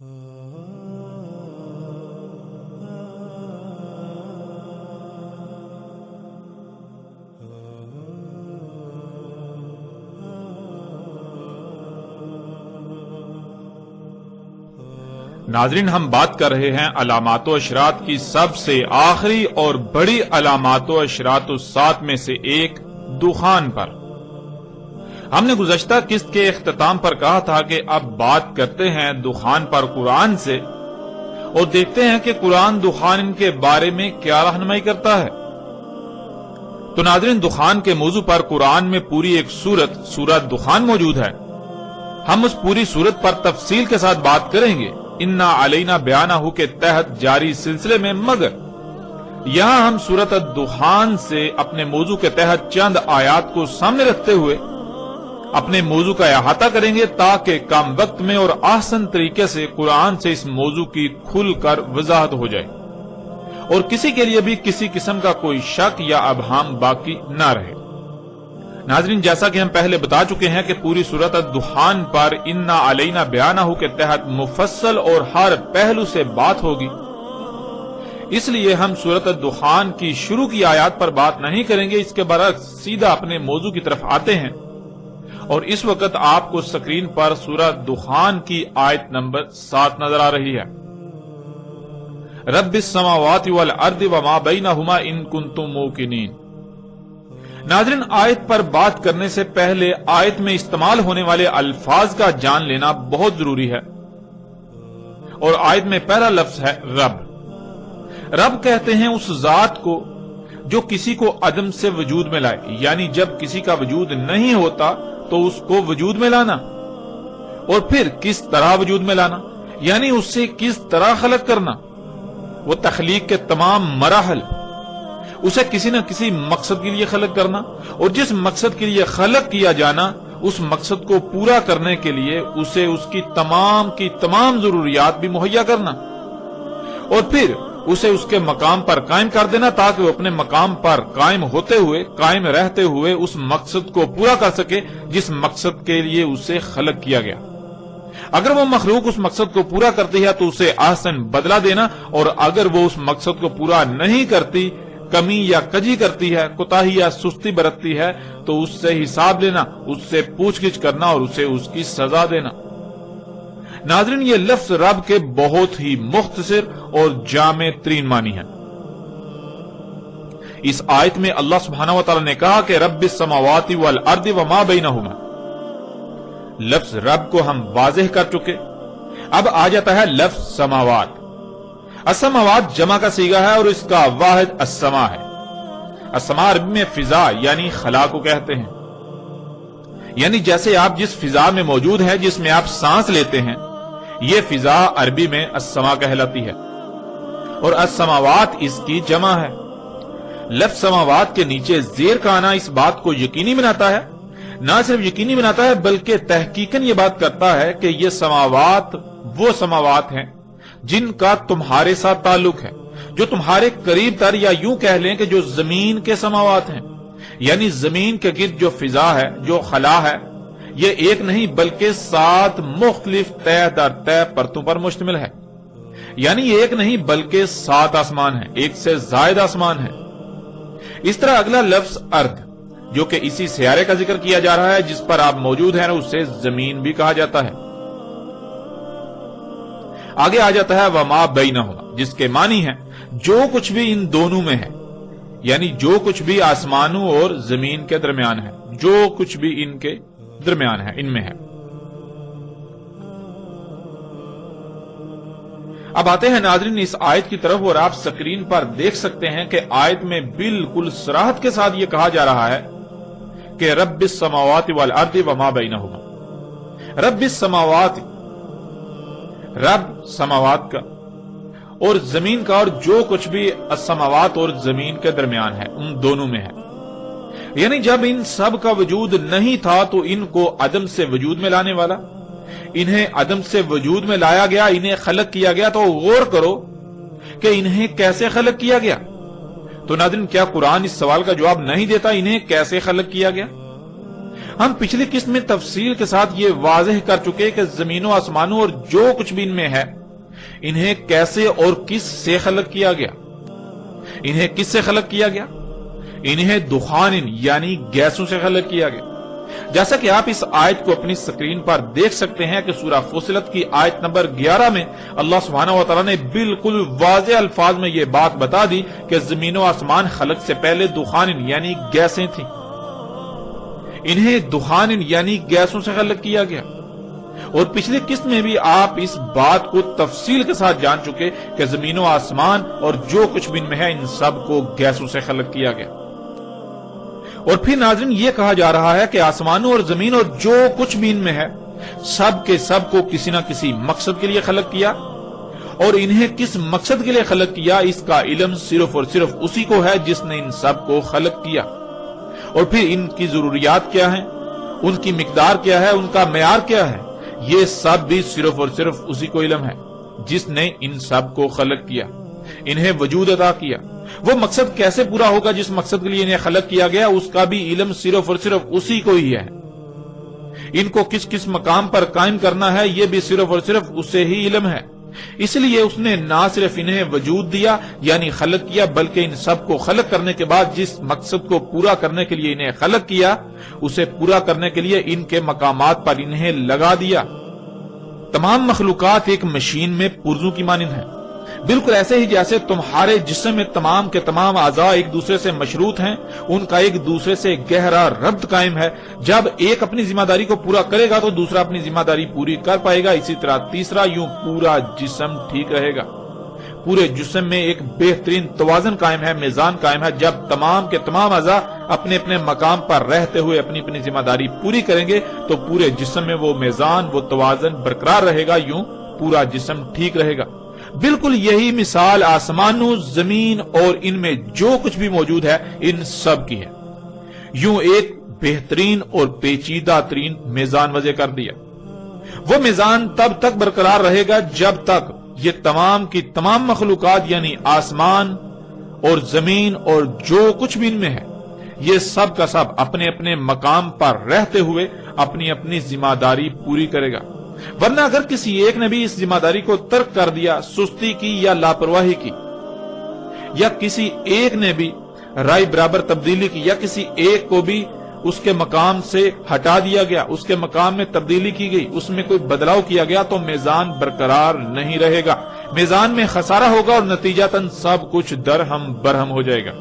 ناظرین، ہم بات کر رہے ہیں علامات و اشراط کی سب سے آخری اور بڑی علامات و اشراط الساعۃ میں سے ایک دخان پر۔ ہم نے گزشتہ قسط کے اختتام پر کہا تھا کہ اب بات کرتے ہیں دخان پر قرآن سے اور دیکھتے ہیں کہ قرآن دخان کے بارے میں کیا رہنمائی کرتا ہے۔ تو ناظرین، دخان کے موضوع پر قرآن میں پوری ایک سورت دخان موجود ہے۔ ہم اس پوری سورت پر تفصیل کے ساتھ بات کریں گے انا علینا بیانہ کے تحت جاری سلسلے میں، مگر یہاں ہم سورت الدخان سے اپنے موضوع کے تحت چند آیات کو سامنے رکھتے ہوئے اپنے موضوع کا احاطہ کریں گے تاکہ کم وقت میں اور آسان طریقے سے قرآن سے اس موضوع کی کھل کر وضاحت ہو جائے اور کسی کے لیے بھی کسی قسم کا کوئی شک یا ابہام باقی نہ رہے۔ ناظرین، جیسا کہ ہم پہلے بتا چکے ہیں کہ پوری سورت الدخان پر انا علینا بیانہ کے تحت مفصل اور ہر پہلو سے بات ہوگی، اس لیے ہم سورت الدخان کی شروع کی آیات پر بات نہیں کریں گے، اس کے برعکس سیدھا اپنے موضوع کی طرف آتے ہیں۔ اور اس وقت آپ کو سکرین پر سورت دخان کی آیت نمبر 7 نظر آ رہی ہے۔ رب السماوات والارض وما بینہما ان کنتم موقنین۔ ناظرین، آیت پر بات کرنے سے پہلے آیت میں استعمال ہونے والے الفاظ کا جان لینا بہت ضروری ہے، اور آیت میں پہلا لفظ ہے رب۔ رب کہتے ہیں اس ذات کو جو کسی کو عدم سے وجود میں لائے، یعنی جب کسی کا وجود نہیں ہوتا تو اس کو وجود میں لانا، اور پھر کس طرح وجود میں لانا، یعنی اس سے کس طرح خلق کرنا، وہ تخلیق کے تمام مراحل، اسے کسی نہ کسی مقصد کے لیے خلق کرنا، اور جس مقصد کے لیے خلق کیا جانا اس مقصد کو پورا کرنے کے لیے اسے اس کی تمام ضروریات بھی مہیا کرنا، اور پھر اسے اس کے مقام پر قائم کر دینا تاکہ وہ اپنے مقام پر قائم رہتے ہوئے اس مقصد کو پورا کر سکے جس مقصد کے لیے اسے خلق کیا گیا۔ اگر وہ مخلوق اس مقصد کو پورا کرتی ہے تو اسے احسن بدلہ دینا، اور اگر وہ اس مقصد کو پورا نہیں کرتی، کمی یا کجی کرتی ہے، کوتاہی یا سستی برتتی ہے، تو اس سے حساب لینا، اس سے پوچھ گچھ کرنا اور اسے اس کی سزا دینا۔ ناظرین، یہ لفظ رب کے بہت ہی مختصر اور جامع ترین معنی ہے۔ اس آیت میں اللہ سبحانہ و تعالی نے کہا کہ رب السماوات والارض وما بینہما۔ لفظ رب کو ہم واضح کر چکے، اب آ جاتا ہے لفظ سماوات۔ السماوات جمع کا صیغہ ہے اور اس کا واحد السما ہے۔ السما عربی میں فضا یعنی خلا کو کہتے ہیں، یعنی جیسے آپ جس فضا میں موجود ہیں، جس میں آپ سانس لیتے ہیں، یہ فضا عربی میں السما کہلاتی ہے، اور السماوات اس کی جمع ہے۔ لفظ سماوات کے نیچے زیر کا آنا اس بات کو یقینی بناتا ہے، نہ صرف یقینی بناتا ہے بلکہ تحقیقاً یہ بات کرتا ہے کہ یہ سماوات وہ سماوات ہیں جن کا تمہارے ساتھ تعلق ہے، جو تمہارے قریب تر، یا یوں کہہ لیں کہ جو زمین کے سماوات ہیں، یعنی زمین کے گرد جو فضا ہے، جو خلا ہے، یہ ایک نہیں بلکہ 7 مختلف طے در طے پرتوں پر مشتمل ہے، یعنی ایک نہیں بلکہ 7 آسمان ہیں، ایک سے زائد آسمان ہیں۔ اس طرح اگلا لفظ ارض، جو کہ اسی سیارے کا ذکر کیا جا رہا ہے جس پر آپ موجود ہیں، اسے زمین بھی کہا جاتا ہے۔ آگے آ جاتا ہے وما بینہما، جس کے معنی ہے جو کچھ بھی ان دونوں میں ہے، یعنی جو کچھ بھی آسمانوں اور زمین کے درمیان ہے، جو کچھ بھی ان کے درمیان ہے، ان میں ہے۔ اب آتے ہیں ناظرین اس آیت کی طرف، اور آپ سکرین پر دیکھ سکتے ہیں کہ آیت میں بالکل صراحت کے ساتھ یہ کہا جا رہا ہے کہ رب السماوات والارض وما بینہما۔ رب السماوات، رب سماوات کا اور زمین کا، اور جو کچھ بھی السماوات اور زمین کے درمیان ہے، ان دونوں میں ہے، یعنی جب ان سب کا وجود نہیں تھا تو ان کو عدم سے وجود میں لانے والا، انہیں عدم سے وجود میں لایا گیا، انہیں خلق کیا گیا۔ تو غور کرو کہ انہیں کیسے خلق کیا گیا۔ تو ناظرین، کیا قرآن اس سوال کا جواب نہیں دیتا انہیں کیسے خلق کیا گیا؟ ہم پچھلی قسط میں تفصیل کے ساتھ یہ واضح کر چکے کہ زمین و آسمانوں اور جو کچھ بھی ان میں ہے انہیں کیسے اور کس سے خلق کیا گیا۔ انہیں کس سے خلق کیا گیا؟ انہیں دخان یعنی گیسوں سے خلق کیا گیا۔ جیسا کہ آپ اس آیت کو اپنی سکرین پر دیکھ سکتے ہیں کہ سورہ فصلت کی آیت نمبر 11 میں اللہ سبحانہ و تعالیٰ نے بالکل واضح الفاظ میں یہ بات بتا دی کہ زمین و آسمان خلق سے پہلے دخان یعنی گیسیں تھیں۔ انہیں دخان یعنی گیسوں سے خلق کیا گیا۔ اور پچھلی قسط میں بھی آپ اس بات کو تفصیل کے ساتھ جان چکے کہ زمین و آسمان اور جو کچھ بھی ان میں ہے ان سب کو گیسوں سے خلق کیا گیا۔ اور پھر ناظرین یہ کہا جا رہا ہے کہ آسمانوں اور زمین اور جو کچھ بھی ان میں ہے سب کے سب کو کسی نہ کسی مقصد کے لیے خلق کیا، اور انہیں کس مقصد کے لیے خلق کیا اس کا علم صرف اور صرف اسی کو ہے جس نے ان سب کو خلق کیا۔ اور پھر ان کی ضروریات کیا ہیں، ان کی مقدار کیا ہے، ان کا معیار کیا ہے، یہ سب بھی صرف اور صرف اسی کو علم ہے جس نے ان سب کو خلق کیا، انہیں وجود عطا کیا۔ وہ مقصد کیسے پورا ہوگا جس مقصد کے لیے انہیں خلق کیا گیا اس کا بھی علم صرف اور صرف اسی کو ہی ہے۔ ان کو کس کس مقام پر قائم کرنا ہے یہ بھی صرف اور صرف اسے ہی علم ہے۔ اس لیے اس نے نہ صرف انہیں وجود دیا یعنی خلق کیا، بلکہ ان سب کو خلق کرنے کے بعد جس مقصد کو پورا کرنے کے لیے انہیں خلق کیا اسے پورا کرنے کے لیے ان کے مقامات پر انہیں لگا دیا۔ تمام مخلوقات ایک مشین میں پرزوں کی مانند ہیں، بالکل ایسے ہی جیسے تمہارے جسم میں تمام کے تمام اعضاء ایک دوسرے سے مشروط ہیں، ان کا ایک دوسرے سے گہرا ربط قائم ہے۔ جب ایک اپنی ذمہ داری کو پورا کرے گا تو دوسرا اپنی ذمہ داری پوری کر پائے گا، اسی طرح تیسرا، یوں پورا جسم ٹھیک رہے گا۔ پورے جسم میں ایک بہترین توازن قائم ہے، میزان قائم ہے۔ جب تمام کے تمام اعضاء اپنے اپنے مقام پر رہتے ہوئے اپنی اپنی ذمہ داری پوری کریں گے تو پورے جسم میں وہ میزان، وہ توازن برقرار رہے گا، یوں پورا جسم ٹھیک رہے گا۔ بالکل یہی مثال آسمانوں، زمین اور ان میں جو کچھ بھی موجود ہے ان سب کی ہے۔ یوں ایک بہترین اور پیچیدہ ترین میزان وضع کر دیا۔ وہ میزان تب تک برقرار رہے گا جب تک یہ تمام کی تمام مخلوقات یعنی آسمان اور زمین اور جو کچھ بھی ان میں ہے یہ سب کا سب اپنے اپنے مقام پر رہتے ہوئے اپنی اپنی ذمہ داری پوری کرے گا۔ ورنہ اگر کسی ایک نے بھی اس ذمہ داری کو ترک کر دیا، سستی کی یا لاپرواہی کی، یا کسی ایک نے بھی رائے برابر تبدیلی کی، یا کسی ایک کو بھی اس کے مقام سے ہٹا دیا گیا، اس کے مقام میں تبدیلی کی گئی، اس میں کوئی بدلاؤ کیا گیا تو میزان برقرار نہیں رہے گا، میزان میں خسارہ ہوگا اور نتیجتاً سب کچھ درہم برہم ہو جائے گا۔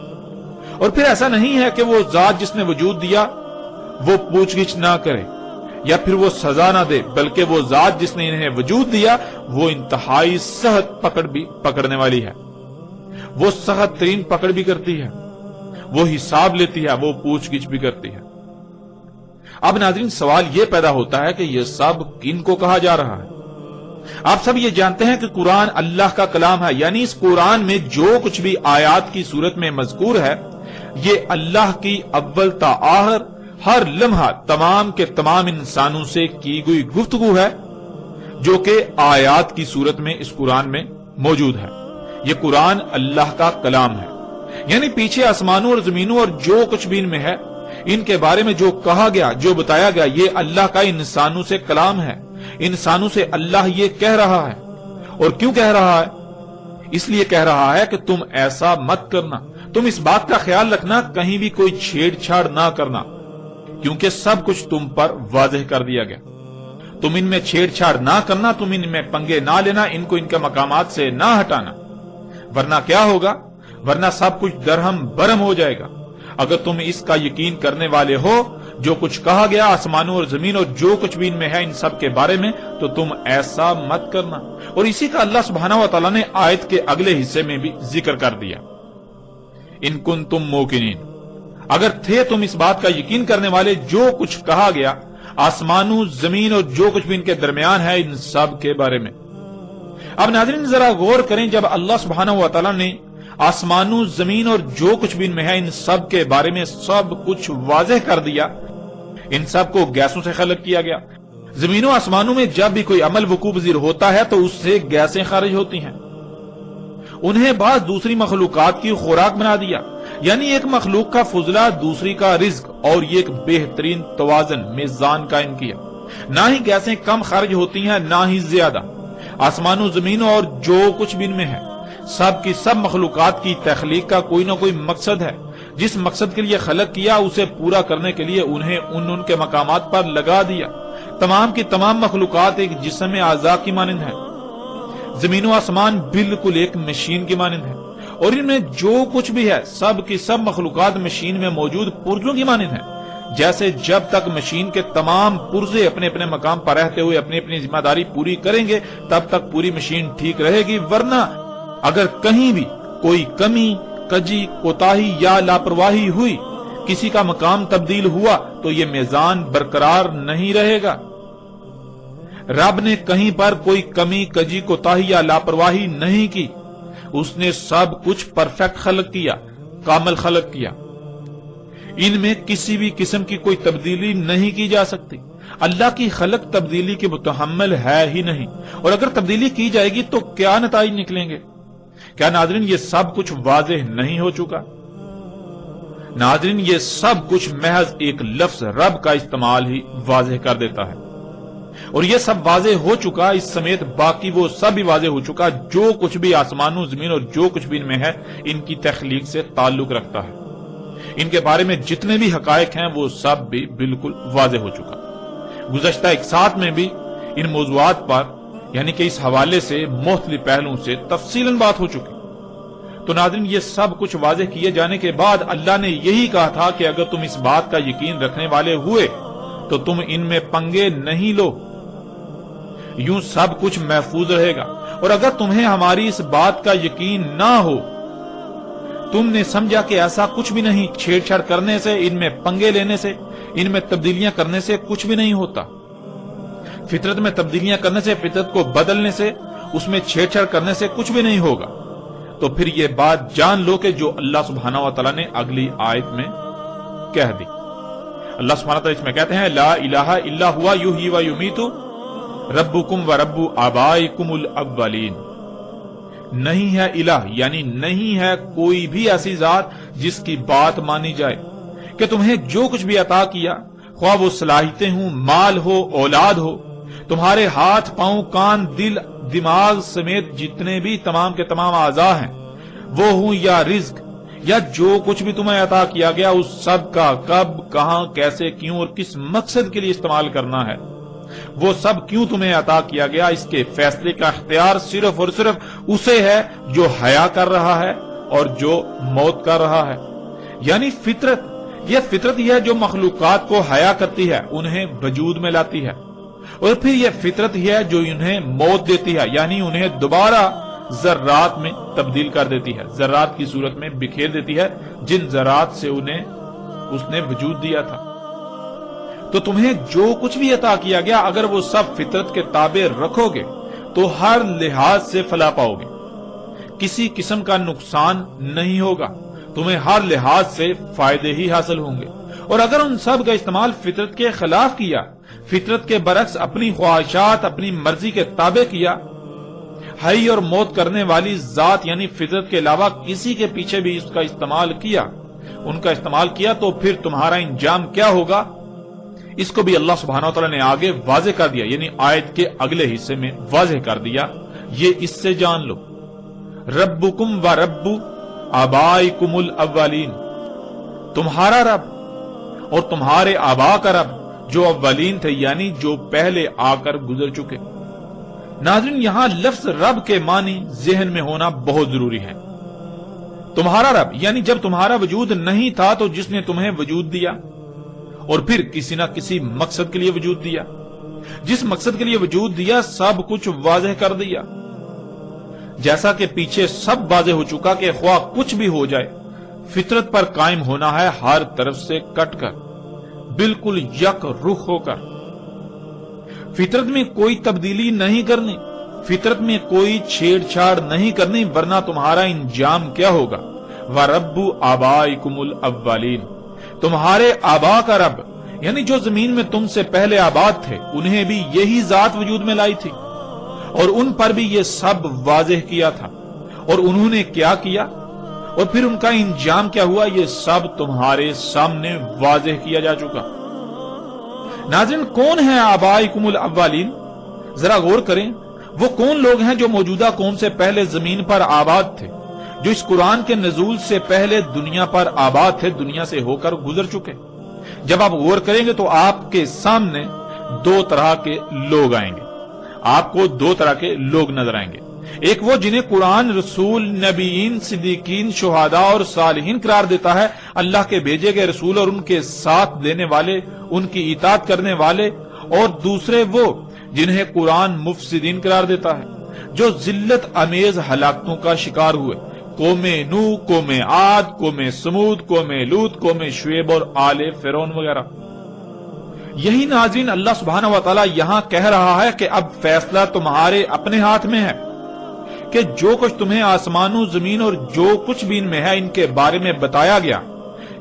اور پھر ایسا نہیں ہے کہ وہ ذات جس نے وجود دیا وہ پوچھ گچھ نہ کرے یا پھر وہ سزا نہ دے، بلکہ وہ ذات جس نے انہیں وجود دیا وہ انتہائی سخت پکڑ بھی پکڑنے والی ہے، وہ سخت ترین پکڑ بھی کرتی ہے، وہ حساب لیتی ہے، وہ پوچھ گچھ بھی کرتی ہے۔ اب ناظرین سوال یہ پیدا ہوتا ہے کہ یہ سب کن کو کہا جا رہا ہے؟ آپ سب یہ جانتے ہیں کہ قرآن اللہ کا کلام ہے، یعنی اس قرآن میں جو کچھ بھی آیات کی صورت میں مذکور ہے یہ اللہ کی اول تا آخر ہر لمحہ تمام کے تمام انسانوں سے کی گئی گفتگو ہے جو کہ آیات کی صورت میں اس قرآن میں موجود ہے۔ یہ قرآن اللہ کا کلام ہے، یعنی پیچھے آسمانوں اور زمینوں اور جو کچھ بھی ان میں ہے ان کے بارے میں جو کہا گیا، جو بتایا گیا، یہ اللہ کا انسانوں سے کلام ہے۔ انسانوں سے اللہ یہ کہہ رہا ہے، اور کیوں کہہ رہا ہے؟ اس لیے کہہ رہا ہے کہ تم ایسا مت کرنا، تم اس بات کا خیال رکھنا کہیں بھی کوئی چھیڑ چھاڑ نہ کرنا، کیونکہ سب کچھ تم پر واضح کر دیا گیا۔ تم ان میں چھیڑ چھاڑ نہ کرنا، تم ان میں پنگے نہ لینا، ان کو ان کے مقامات سے نہ ہٹانا، ورنہ کیا ہوگا؟ ورنہ سب کچھ درہم برہم ہو جائے گا۔ اگر تم اس کا یقین کرنے والے ہو جو کچھ کہا گیا آسمانوں اور زمین اور جو کچھ بھی ان میں ہے ان سب کے بارے میں، تو تم ایسا مت کرنا۔ اور اسی کا اللہ سبحانہ و تعالیٰ نے آیت کے اگلے حصے میں بھی ذکر کر دیا، ان کنتم موقنین، اگر تھے تم اس بات کا یقین کرنے والے جو کچھ کہا گیا آسمانوں، زمین اور جو کچھ بھی ان کے درمیان ہے ان سب کے بارے میں۔ اب ناظرین ذرا غور کریں، جب اللہ سبحانہ و تعالیٰ نے آسمانوں، زمین اور جو کچھ بھی ان میں ہے ان سب کے بارے میں سب کچھ واضح کر دیا، ان سب کو گیسوں سے خلق کیا گیا۔ زمینوں آسمانوں میں جب بھی کوئی عمل وقوع پذیر ہوتا ہے تو اس سے گیسیں خارج ہوتی ہیں، انہیں بعض دوسری مخلوقات کی خوراک بنا دیا، یعنی ایک مخلوق کا فضلہ دوسری کا رزق اور یہ ایک بہترین توازن میزان قائم کیا۔ نہ ہی گیسیں کم خرچ ہوتی ہیں نہ ہی زیادہ۔ آسمان و زمین اور جو کچھ بھی ان میں ہے، سب کی سب مخلوقات کی تخلیق کا کوئی نہ کوئی مقصد ہے۔ جس مقصد کے لیے خلق کیا اسے پورا کرنے کے لیے انہیں ان کے مقامات پر لگا دیا۔ تمام کی تمام مخلوقات ایک جسم اعضاء کی مانند ہے۔ زمین و آسمان بالکل ایک مشین کی مانند ہے، اور ان میں جو کچھ بھی ہے سب کی سب مخلوقات مشین میں موجود پرزوں کی مانند ہے۔ جیسے جب تک مشین کے تمام پرزے اپنے اپنے مقام پر رہتے ہوئے اپنی اپنی ذمہ داری پوری کریں گے تب تک پوری مشین ٹھیک رہے گی، ورنہ اگر کہیں بھی کوئی کمی، کجی، کوتاہی یا لاپرواہی ہوئی، کسی کا مقام تبدیل ہوا تو یہ میزان برقرار نہیں رہے گا۔ رب نے کہیں پر کوئی کمی، کجی، کوتاہی یا لاپرواہی نہیں کی۔ اس نے سب کچھ پرفیکٹ خلق کیا، کامل خلق کیا۔ ان میں کسی بھی قسم کی کوئی تبدیلی نہیں کی جا سکتی۔ اللہ کی خلق تبدیلی کے متحمل ہے ہی نہیں، اور اگر تبدیلی کی جائے گی تو کیا نتائج نکلیں گے؟ کیا ناظرین یہ سب کچھ واضح نہیں ہو چکا؟ ناظرین یہ سب کچھ محض ایک لفظ رب کا استعمال ہی واضح کر دیتا ہے، اور یہ سب واضح ہو چکا، اس سمیت باقی وہ سب بھی واضح ہو چکا جو کچھ بھی آسمانوں زمین اور جو کچھ بھی ان میں ہے ان کی تخلیق سے تعلق رکھتا ہے۔ ان کے بارے میں جتنے بھی حقائق ہیں وہ سب بھی بالکل واضح ہو چکا۔ گزشتہ ایک ساتھ میں بھی ان موضوعات پر یعنی کہ اس حوالے سے مختلف پہلوؤں سے تفصیلاً بات ہو چکی۔ تو ناظرین یہ سب کچھ واضح کیے جانے کے بعد اللہ نے یہی کہا تھا کہ اگر تم اس بات کا یقین رکھنے والے ہوئے تو تم ان میں پنگے نہیں لو، یوں سب کچھ محفوظ رہے گا۔ اور اگر تمہیں ہماری اس بات کا یقین نہ ہو، تم نے سمجھا کہ ایسا کچھ بھی نہیں، چھیڑ چھاڑ کرنے سے، ان میں پنگے لینے سے، ان میں تبدیلیاں کرنے سے کچھ بھی نہیں ہوتا۔ فطرت میں تبدیلیاں کرنے سے، فطرت کو بدلنے سے، اس میں چھیڑ چھاڑ کرنے سے کچھ بھی نہیں ہوگا۔ تو پھر یہ بات جان لو کہ جو اللہ سبحانہ و تعالیٰ نے اگلی آیت میں کہہ دی۔ اللہ سبحانہ و تعالیٰ اس میں کہتے ہیں لا الہ الا ہوا یحیی و یمیت ربکم و رب آبائکم الاولین۔ نہیں ہے الہ یعنی نہیں ہے کوئی بھی ایسی ذات جس کی بات مانی جائے کہ تمہیں جو کچھ بھی عطا کیا، خواہ وہ صلاحیتیں ہوں، مال ہو، اولاد ہو، تمہارے ہاتھ، پاؤں، کان، دل، دماغ سمیت جتنے بھی تمام کے تمام اعضاء ہیں وہ ہوں، یا رزق، یا جو کچھ بھی تمہیں عطا کیا گیا، اس سب کا کب، کہاں، کیسے، کیوں اور کس مقصد کے لیے استعمال کرنا ہے، وہ سب کیوں تمہیں عطا کیا گیا، اس کے فیصلے کا اختیار صرف اور صرف اسے ہے جو حیا کر رہا ہے اور جو موت کر رہا ہے۔ یعنی فطرت، یہ فطرت ہی ہے جو مخلوقات کو حیا کرتی ہے، انہیں وجود میں لاتی ہے، اور پھر یہ فطرت ہی ہے جو انہیں موت دیتی ہے، یعنی انہیں دوبارہ ذرات میں تبدیل کر دیتی ہے، ذرات کی صورت میں بکھیر دیتی ہے جن ذرات سے انہیں اس نے وجود دیا تھا۔ تو تمہیں جو کچھ بھی عطا کیا گیا اگر وہ سب فطرت کے تابع رکھو گے تو ہر لحاظ سے فلاح پاؤ گے، کسی قسم کا نقصان نہیں ہوگا، تمہیں ہر لحاظ سے فائدے ہی حاصل ہوں گے۔ اور اگر ان سب کا استعمال فطرت کے خلاف کیا، فطرت کے برعکس اپنی خواہشات، اپنی مرضی کے تابع کیا، حی اور موت کرنے والی ذات یعنی فطرت کے علاوہ کسی کے پیچھے بھی اس کا استعمال کیا، ان کا استعمال کیا، تو پھر تمہارا انجام کیا ہوگا، اس کو بھی اللہ سبحانہ وتعالی نے آگے واضح کر دیا، یعنی آیت کے اگلے حصے میں واضح کر دیا۔ یہ اس سے جان لو، ربکم و رب آبائکم الاولین، تمہارا رب اور تمہارے آبا کا رب جو اولین تھے، یعنی جو پہلے آ کر گزر چکے۔ ناظرین یہاں لفظ رب کے معنی ذہن میں ہونا بہت ضروری ہے۔ تمہارا رب یعنی جب تمہارا وجود نہیں تھا تو جس نے تمہیں وجود دیا، اور پھر کسی نہ کسی مقصد کے لیے وجود دیا، جس مقصد کے لیے وجود دیا سب کچھ واضح کر دیا، جیسا کہ پیچھے سب واضح ہو چکا کہ خواہ کچھ بھی ہو جائے فطرت پر قائم ہونا ہے، ہر طرف سے کٹ کر، بالکل یک رخ ہو کر، فطرت میں کوئی تبدیلی نہیں کرنی، فطرت میں کوئی چھیڑ چھاڑ نہیں کرنی، ورنہ تمہارا انجام کیا ہوگا، وَرَبُّ آبَائِكُمُ الْأَوَّلِينَ، تمہارے آبا کا رب یعنی جو زمین میں تم سے پہلے آباد تھے، انہیں بھی یہی ذات وجود میں لائی تھی، اور ان پر بھی یہ سب واضح کیا تھا، اور انہوں نے کیا کیا، اور پھر ان کا انجام کیا ہوا یہ سب تمہارے سامنے واضح کیا جا چکا۔ ناظرین، کون ہیں آبائکم الاولین؟ ذرا غور کریں، وہ کون لوگ ہیں جو موجودہ قوم سے پہلے زمین پر آباد تھے، جو اس قرآن کے نزول سے پہلے دنیا پر آباد تھے، دنیا سے ہو کر گزر چکے۔ جب آپ غور کریں گے تو آپ کے سامنے دو طرح کے لوگ آئیں گے، آپ کو دو طرح کے لوگ نظر آئیں گے۔ ایک وہ جنہیں قرآن رسول، نبیین، صدیقین، شہداء اور صالحین قرار دیتا ہے، اللہ کے بھیجے گئے رسول اور ان کے ساتھ دینے والے، ان کی اطاعت کرنے والے۔ اور دوسرے وہ جنہیں قرآن مفسدین قرار دیتا ہے، جو ذلت امیز ہلاکتوں کا شکار ہوئے، قوم نوح، قوم عاد، قوم سمود، قوم لوط، قوم شعیب اور آل فرعون وغیرہ۔ یہی ناظرین اللہ سبحانہ و تعالی یہاں کہہ رہا ہے کہ اب فیصلہ تمہارے اپنے ہاتھ میں ہے کہ جو کچھ تمہیں آسمانوں، زمین اور جو کچھ بھی ان میں ہے ان کے بارے میں بتایا گیا،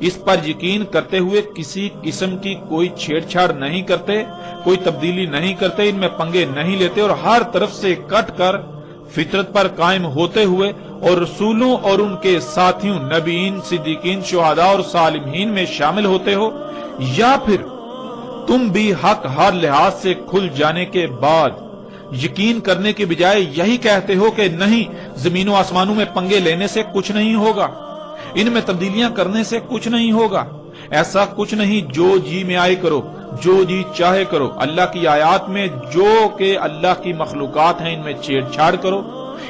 اس پر یقین کرتے ہوئے کسی قسم کی کوئی چھیڑ چھاڑ نہیں کرتے، کوئی تبدیلی نہیں کرتے، ان میں پنگے نہیں لیتے اور ہر طرف سے کٹ کر فطرت پر قائم ہوتے ہوئے اور رسولوں اور ان کے ساتھیوں، نبیین، صدیقین، شہداء اور صالحین میں شامل ہوتے ہو، یا پھر تم بھی حق ہر لحاظ سے کھل جانے کے بعد یقین کرنے کے بجائے یہی کہتے ہو کہ نہیں، زمین و آسمانوں میں پنگے لینے سے کچھ نہیں ہوگا، ان میں تبدیلیاں کرنے سے کچھ نہیں ہوگا، ایسا کچھ نہیں، جو جی میں آئے کرو، جو جی چاہے کرو، اللہ کی آیات میں جو کہ اللہ کی مخلوقات ہیں ان میں چھیڑ چھاڑ کرو،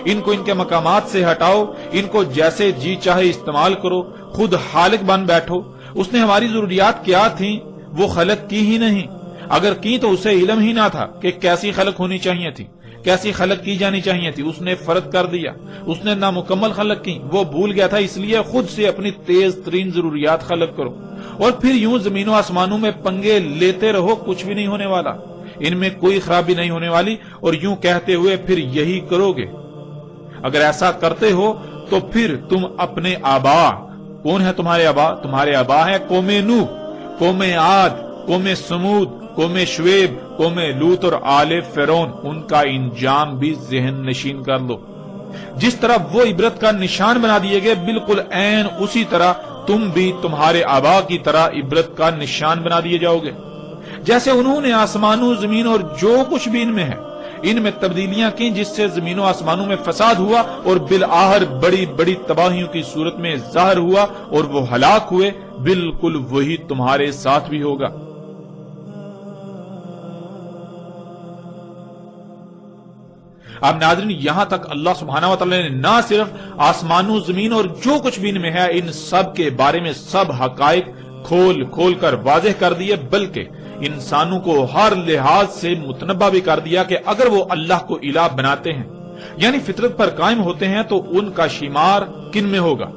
ان کو ان کے مقامات سے ہٹاؤ، ان کو جیسے جی چاہے استعمال کرو، خود خالق بن بیٹھو۔ اس نے ہماری ضروریات کیا تھیں وہ خلق کی ہی نہیں، اگر کی تو اسے علم ہی نہ تھا کہ کیسی خلق ہونی چاہیے تھی، کیسی خلق کی جانی چاہیے تھی، اس نے فرض کر دیا، اس نے نامکمل خلق کی، وہ بھول گیا تھا، اس لیے خود سے اپنی تیز ترین ضروریات خلق کرو اور پھر یوں زمین و آسمانوں میں پنگے لیتے رہو، کچھ بھی نہیں ہونے والا، ان میں کوئی خرابی نہیں ہونے والی، اور یوں کہتے ہوئے پھر یہی کرو گے۔ اگر ایسا کرتے ہو تو پھر تم اپنے آبا، کون ہے تمہارے آبا؟ تمہارے آبا ہیں قوم نوح، قوم عاد، قوم سمود، قوم شعیب، قوم لوط اور آل فرعون، ان کا انجام بھی ذہن نشین کر لو۔ جس طرح وہ عبرت کا نشان بنا دیے گئے، بالکل عین اسی طرح تم بھی تمہارے آبا کی طرح عبرت کا نشان بنا دیے جاؤ گے۔ جیسے انہوں نے آسمانوں، زمین اور جو کچھ بھی ان میں ہے، ان میں تبدیلیاں کی جس سے زمین و آسمانوں میں فساد ہوا اور بالآخر بڑی بڑی تباہیوں کی صورت میں ظاہر ہوا اور وہ ہلاک ہوئے، بالکل وہی تمہارے ساتھ بھی ہوگا۔ اب ناظرین، یہاں تک اللہ سبحانہ و تعالی نے نہ صرف آسمانوں، زمین اور جو کچھ بھی ان میں ہے ان سب کے بارے میں سب حقائق کھول کھول کر واضح کر دیے، بلکہ انسانوں کو ہر لحاظ سے متنبہ بھی کر دیا کہ اگر وہ اللہ کو الہ بناتے ہیں، یعنی فطرت پر قائم ہوتے ہیں، تو ان کا شمار کن میں ہوگا،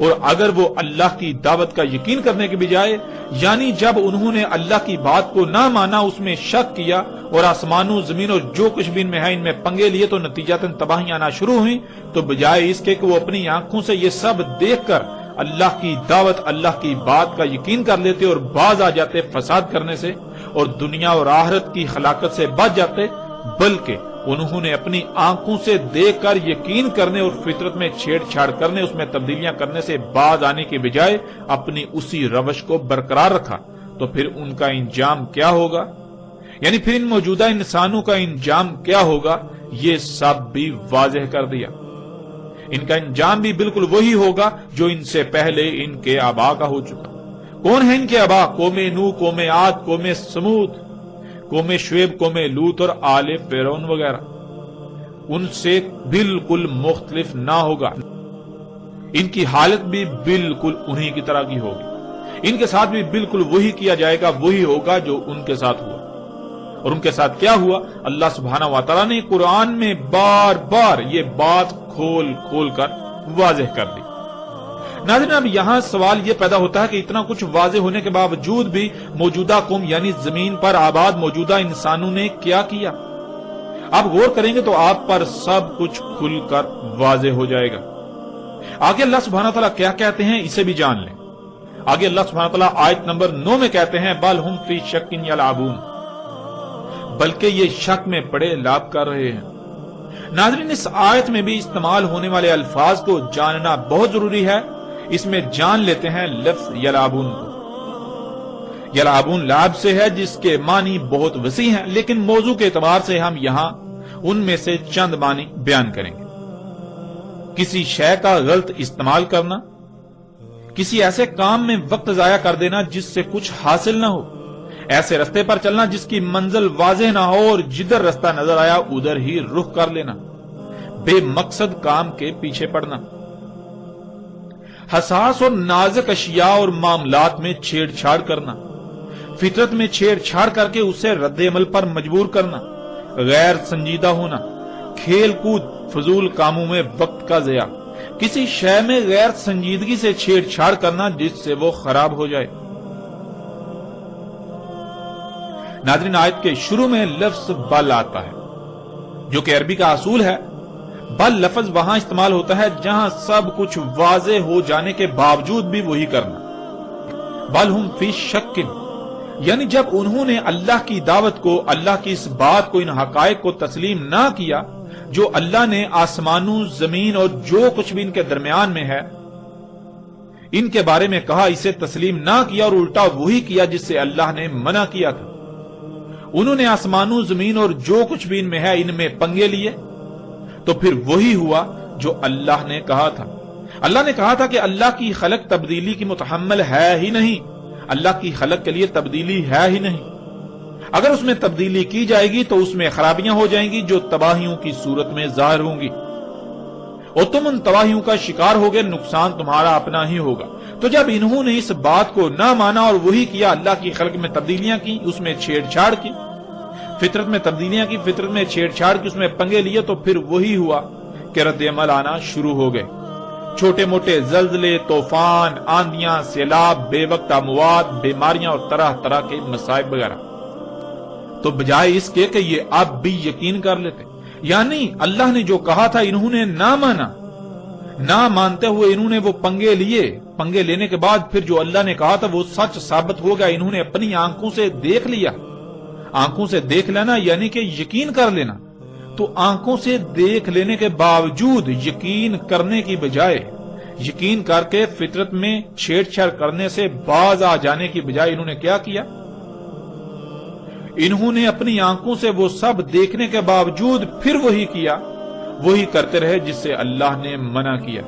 اور اگر وہ اللہ کی دعوت کا یقین کرنے کے بجائے، یعنی جب انہوں نے اللہ کی بات کو نہ مانا، اس میں شک کیا اور آسمانوں، زمین اور جو کچھ بھی ان میں ہے ان میں پنگے لیے، تو نتیجتاً تباہیاں آنا شروع ہوئیں، تو بجائے اس کے کہ وہ اپنی آنکھوں سے یہ سب دیکھ کر اللہ کی دعوت، اللہ کی بات کا یقین کر لیتے اور باز آ جاتے فساد کرنے سے اور دنیا اور آخرت کی ہلاکت سے بچ جاتے، بلکہ انہوں نے اپنی آنکھوں سے دیکھ کر یقین کرنے اور فطرت میں چھیڑ چھاڑ کرنے، اس میں تبدیلیاں کرنے سے باز آنے کے بجائے اپنی اسی روش کو برقرار رکھا، تو پھر ان کا انجام کیا ہوگا؟ یعنی پھر ان موجودہ انسانوں کا انجام کیا ہوگا؟ یہ سب بھی واضح کر دیا۔ ان کا انجام بھی بالکل وہی ہوگا جو ان سے پہلے ان کے آبا کا ہو چکا۔ کون ہے ان کے آبا؟ قوم نوح، قوم عاد، قوم سمود، قوم شعیب، قوم لوط اور آل فرعون وغیرہ۔ ان سے بالکل مختلف نہ ہوگا، ان کی حالت بھی بالکل انہی کی طرح کی ہوگی، ان کے ساتھ بھی بالکل وہی کیا جائے گا، وہی ہوگا جو ان کے ساتھ ہوا۔ اور ان کے ساتھ کیا ہوا؟ اللہ سبحانہ و تعالیٰ نے قرآن میں بار بار یہ بات کھول کھول کر واضح کر دی۔ ناظرین، اب یہاں سوال یہ پیدا ہوتا ہے کہ اتنا کچھ واضح ہونے کے باوجود بھی موجودہ قوم یعنی زمین پر آباد موجودہ انسانوں نے کیا کیا؟ آپ غور کریں گے تو آپ پر سب کچھ کھل کر واضح ہو جائے گا۔ آگے اللہ سبحانہ تعالیٰ کیا کہتے ہیں اسے بھی جان لیں۔ آگے اللہ سبحانہ تعالیٰ آیت نمبر 9 میں کہتے ہیں بل ہم فی شک یلعبون، بلکہ یہ شک میں پڑے لعب کر رہے ہیں۔ ناظرین، اس آیت میں بھی استعمال ہونے والے الفاظ کو جاننا بہت ضروری ہے۔ اس میں جان لیتے ہیں لفظ یلعبون کو۔ یلعبون لعب سے ہے، جس کے معنی بہت وسیع ہیں، لیکن موضوع کے اعتبار سے ہم یہاں ان میں سے چند معنی بیان کریں گے۔ کسی شے کا غلط استعمال کرنا، کسی ایسے کام میں وقت ضائع کر دینا جس سے کچھ حاصل نہ ہو، ایسے رستے پر چلنا جس کی منزل واضح نہ ہو اور جدھر رستہ نظر آیا ادھر ہی رخ کر لینا، بے مقصد کام کے پیچھے پڑنا، حساس اور نازک اشیاء اور معاملات میں چھیڑ چھاڑ کرنا، فطرت میں چھیڑ چھاڑ کر کے اسے رد عمل پر مجبور کرنا، غیر سنجیدہ ہونا، کھیل کود، فضول کاموں میں وقت کا ضیاع، کسی شے میں غیر سنجیدگی سے چھیڑ چھاڑ کرنا جس سے وہ خراب ہو جائے۔ ناظرین، آیت کے شروع میں لفظ بل آتا ہے، جو کہ عربی کا اصول ہے۔ بل لفظ وہاں استعمال ہوتا ہے جہاں سب کچھ واضح ہو جانے کے باوجود بھی وہی کرنا۔ بل ہم فی شک، یعنی جب انہوں نے اللہ کی دعوت کو، اللہ کی اس بات کو، ان حقائق کو تسلیم نہ کیا جو اللہ نے آسمانوں، زمین اور جو کچھ بھی ان کے درمیان میں ہے ان کے بارے میں کہا، اسے تسلیم نہ کیا اور الٹا وہی کیا جس سے اللہ نے منع کیا تھا۔ انہوں نے آسمانوں، زمین اور جو کچھ بھی ان میں ہے ان میں پنگے لیے، تو پھر وہی ہوا جو اللہ نے کہا تھا۔ اللہ نے کہا تھا کہ اللہ کی خلق تبدیلی کی متحمل ہے ہی نہیں، اللہ کی خلق کے لیے تبدیلی ہے ہی نہیں۔ اگر اس میں تبدیلی کی جائے گی تو اس میں خرابیاں ہو جائیں گی جو تباہیوں کی صورت میں ظاہر ہوں گی، اور تم ان تباہیوں کا شکار ہوگے، نقصان تمہارا اپنا ہی ہوگا۔ تو جب انہوں نے اس بات کو نہ مانا اور وہی کیا، اللہ کی خلق میں تبدیلیاں کی، اس میں چھیڑ چھاڑ کی، فطرت میں تبدیلیاں کی، فطرت میں چھیڑ چھاڑ کی، اس میں پنگے لیے، تو پھر وہی ہوا کہ رد عمل آنا شروع ہو گئے۔ چھوٹے موٹے زلزلے، طوفان، آندیاں، سیلاب، بے وقت اموات، بیماریاں اور طرح طرح کے مصائب وغیرہ۔ تو بجائے اس کے کہ یہ اب بھی یقین کر لیتے، یعنی اللہ نے جو کہا تھا انہوں نے نہ مانا، نہ مانتے ہوئے انہوں نے وہ پنگے لیے، پنگے لینے کے بعد پھر جو اللہ نے کہا تھا وہ سچ ثابت ہو گیا، انہوں نے اپنی آنکھوں سے دیکھ لیا۔ آنکھوں سے دیکھ لینا یعنی کہ یقین کر لینا، تو آنکھوں سے دیکھ لینے کے باوجود یقین کرنے کی بجائے، یقین کر کے فطرت میں چھیڑ چھاڑ کرنے سے باز آ جانے کی بجائے انہوں نے کیا کیا؟ انہوں نے اپنی آنکھوں سے وہ سب دیکھنے کے باوجود پھر وہی کیا، وہی کرتے رہے جس سے اللہ نے منع کیا۔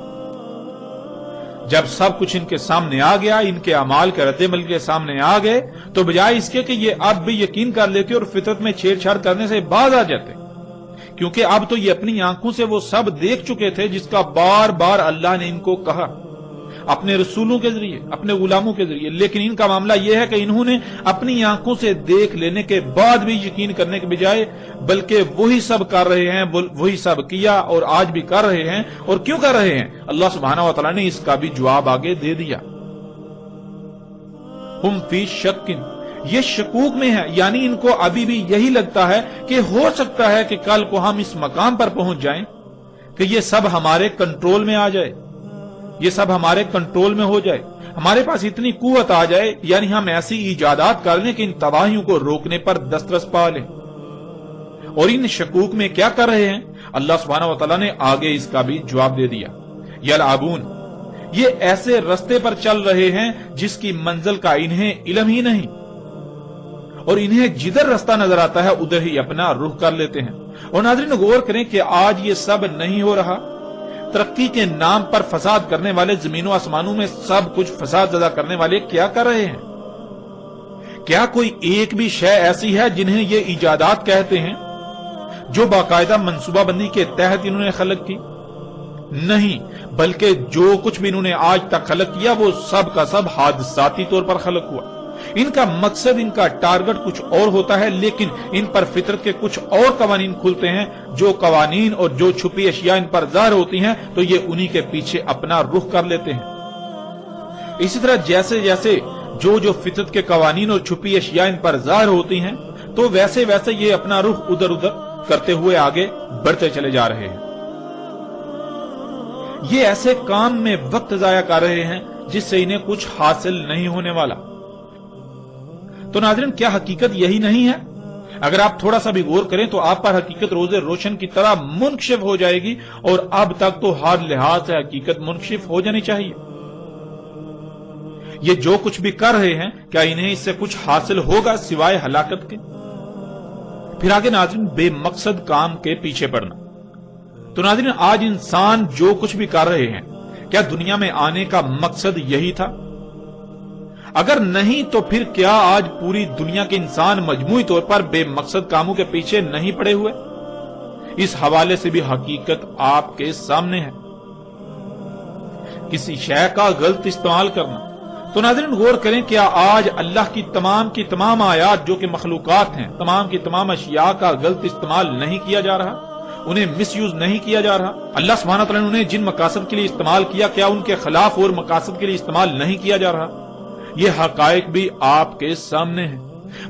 جب سب کچھ ان کے سامنے آ گیا، ان کے اعمال کے رد عمل کے سامنے آ گئے، تو بجائے اس کے کہ یہ اب بھی یقین کر لیتے اور فطرت میں چھیڑ چھاڑ کرنے سے باز آ جاتے، کیونکہ اب تو یہ اپنی آنکھوں سے وہ سب دیکھ چکے تھے جس کا بار بار اللہ نے ان کو کہا، اپنے رسولوں کے ذریعے، اپنے غلاموں کے ذریعے۔ لیکن ان کا معاملہ یہ ہے کہ انہوں نے اپنی آنکھوں سے دیکھ لینے کے بعد بھی یقین کرنے کے بجائے بلکہ وہی سب کر رہے ہیں، وہی سب کیا اور آج بھی کر رہے ہیں۔ اور کیوں کر رہے ہیں؟ اللہ سبحانہ و تعالیٰ نے اس کا بھی جواب آگے دے دیا۔ ہم فی شک، یہ شکوک میں ہے، یعنی ان کو ابھی بھی یہی لگتا ہے کہ ہو سکتا ہے کہ کل کو ہم اس مقام پر پہنچ جائیں کہ یہ سب ہمارے کنٹرول میں آ جائے، یہ سب ہمارے کنٹرول میں ہو جائے، ہمارے پاس اتنی قوت آ جائے، یعنی ہم ایسی ایجادات کر لیں کہ ان تباہیوں کو روکنے پر دسترس پا لیں۔ اور ان شکوک میں کیا کر رہے ہیں؟ اللہ سبحانہ و تعالیٰ نے آگے اس کا بھی جواب دے دیا۔ یلعبون، یہ ایسے رستے پر چل رہے ہیں جس کی منزل کا انہیں علم ہی نہیں، اور انہیں جدھر رستہ نظر آتا ہے ادھر ہی اپنا رخ کر لیتے ہیں۔ اور ناظرین غور کریں کہ آج یہ سب نہیں ہو رہا۔ ترقی کے نام پر فساد کرنے والے، زمین و آسمانوں میں سب کچھ فساد زدہ کرنے والے کیا کر رہے ہیں؟ کیا کوئی ایک بھی شے ایسی ہے جنہیں یہ ایجادات کہتے ہیں جو باقاعدہ منصوبہ بندی کے تحت انہوں نے خلق کی؟ نہیں، بلکہ جو کچھ بھی انہوں نے آج تک خلق کیا وہ سب کا سب حادثاتی طور پر خلق ہوا۔ ان کا مقصد، ان کا ٹارگٹ کچھ اور ہوتا ہے، لیکن ان پر فطرت کے کچھ اور قوانین کھلتے ہیں۔ جو قوانین اور جو چھپی اشیاء ان پر ظاہر ہوتی ہیں تو یہ انہی کے پیچھے اپنا رخ کر لیتے ہیں۔ اسی طرح جیسے جیسے جو فطرت کے قوانین اور چھپی اشیاء ان پر ظاہر ہوتی ہیں تو ویسے ویسے یہ اپنا رخ ادھر ادھر کرتے ہوئے آگے بڑھتے چلے جا رہے ہیں۔ یہ ایسے کام میں وقت ضائع کر رہے ہیں جس سے انہیں کچھ حاصل نہیں ہونے والا۔ تو ناظرین، کیا حقیقت یہی نہیں ہے اگر آپ تھوڑا سا بھی غور کریں تو آپ پر حقیقت روز روشن کی طرح منکشف ہو جائے گی، اور اب تک تو ہر لحاظ سے حقیقت منکشف ہو جانی چاہیے۔ یہ جو کچھ بھی کر رہے ہیں، کیا انہیں اس سے کچھ حاصل ہوگا سوائے ہلاکت کے؟ پھر آگے ناظرین، بے مقصد کام کے پیچھے پڑنا۔ تو ناظرین، آج انسان جو کچھ بھی کر رہے ہیں، کیا دنیا میں آنے کا مقصد یہی تھا؟ اگر نہیں تو پھر کیا آج پوری دنیا کے انسان مجموعی طور پر بے مقصد کاموں کے پیچھے نہیں پڑے ہوئے؟ اس حوالے سے بھی حقیقت آپ کے سامنے ہے۔ کسی شے کا غلط استعمال کرنا۔ تو ناظرین غور کریں، کیا آج اللہ کی تمام آیات جو کہ مخلوقات ہیں، تمام کی تمام اشیاء کا غلط استعمال نہیں کیا جا رہا؟ انہیں مس یوز نہیں کیا جا رہا؟ اللہ سبحانہ تعالیٰ نے انہیں جن مقاصد کے لیے استعمال کیا، کیا ان کے خلاف اور مقاصد کے لیے استعمال نہیں کیا جا رہا؟ یہ حقائق بھی آپ کے سامنے ہیں۔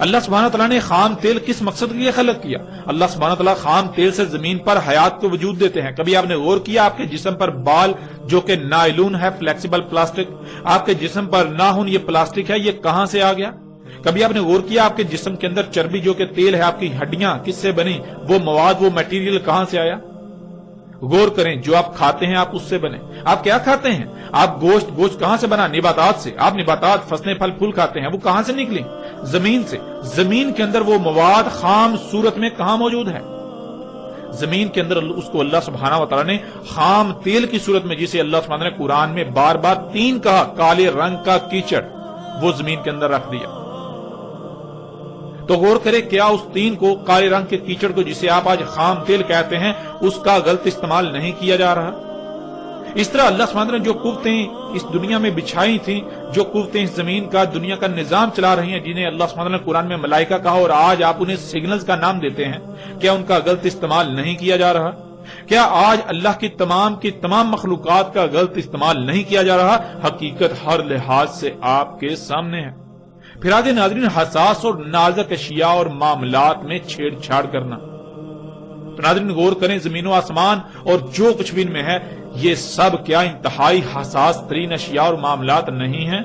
اللہ سبحانہ تعالیٰ نے خام تیل کس مقصد کے لیے خلق کیا؟ اللہ سبحانہ تعالیٰ خام تیل سے زمین پر حیات کو وجود دیتے ہیں۔ کبھی آپ نے غور کیا آپ کے جسم پر بال جو کہ نائلون ہے، فلیکسیبل پلاسٹک، آپ کے جسم پر ناخن یہ پلاسٹک ہے، یہ کہاں سے آ گیا؟ کبھی آپ نے غور کیا آپ کے جسم کے اندر چربی جو کہ تیل ہے، آپ کی ہڈیاں کس سے بنی؟ وہ مواد، وہ میٹیریل کہاں سے آیا؟ غور کریں، جو آپ کھاتے ہیں آپ اس سے بنے۔ آپ کیا کھاتے ہیں؟ آپ گوشت کہاں سے بنا؟ نباتات سے۔ آپ نباتات، فصلیں، پھل پھول کھاتے ہیں، وہ کہاں سے نکلی؟ زمین سے۔ زمین کے اندر وہ مواد خام صورت میں کہاں موجود ہے؟ زمین کے اندر اس کو اللہ سبحانہ و تعالیٰ نے خام تیل کی صورت میں، جسے اللہ سبحانہ نے قرآن میں بار بار 3 کہا، کالے رنگ کا کیچڑ، وہ زمین کے اندر رکھ دیا۔ تو غور کرے، کیا اس 3 کو، کالے رنگ کے کیچڑ کو جسے آپ آج خام تیل کہتے ہیں، اس کا غلط استعمال نہیں کیا جا رہا؟ اس طرح اللہ سبحانہ نے جو قوتیں اس دنیا میں بچھائی تھیں، جو قوتیں اس زمین کا، دنیا کا نظام چلا رہی ہیں، جنہیں اللہ سبحانہ نے قرآن میں ملائکہ کہا اور آج آپ انہیں سگنلز کا نام دیتے ہیں، کیا ان کا غلط استعمال نہیں کیا جا رہا؟ کیا آج اللہ کی تمام مخلوقات کا غلط استعمال نہیں کیا جا رہا؟ حقیقت ہر لحاظ سے آپ کے سامنے ہے۔ پھر آگے ناظرین، حساس اور نازک اشیاء اور معاملات میں چھیڑ چھاڑ کرنا۔ تو ناظرین غور کریں، زمین و آسمان اور جو کچھ بھی ان میں ہے، یہ سب کیا انتہائی حساس ترین اشیاء اور معاملات نہیں ہیں؟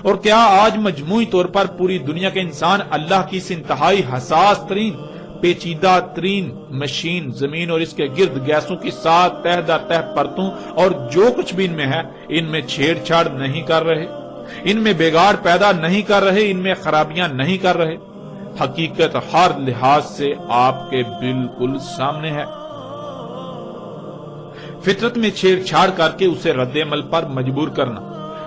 اور کیا آج مجموعی طور پر پوری دنیا کے انسان اللہ کی اس انتہائی حساس ترین، پیچیدہ ترین مشین زمین اور اس کے گرد گیسوں کی 7 تہ در تہ پرتوں اور جو کچھ بھی ان میں ہے، ان میں چھیڑ چھاڑ نہیں کر رہے؟ ان میں بگاڑ پیدا نہیں کر رہے؟ ان میں خرابیاں نہیں کر رہے؟ حقیقت ہر لحاظ سے آپ کے بالکل سامنے ہے۔ فطرت میں چھیڑ چھاڑ کر کے اسے رد عمل پر مجبور کرنا۔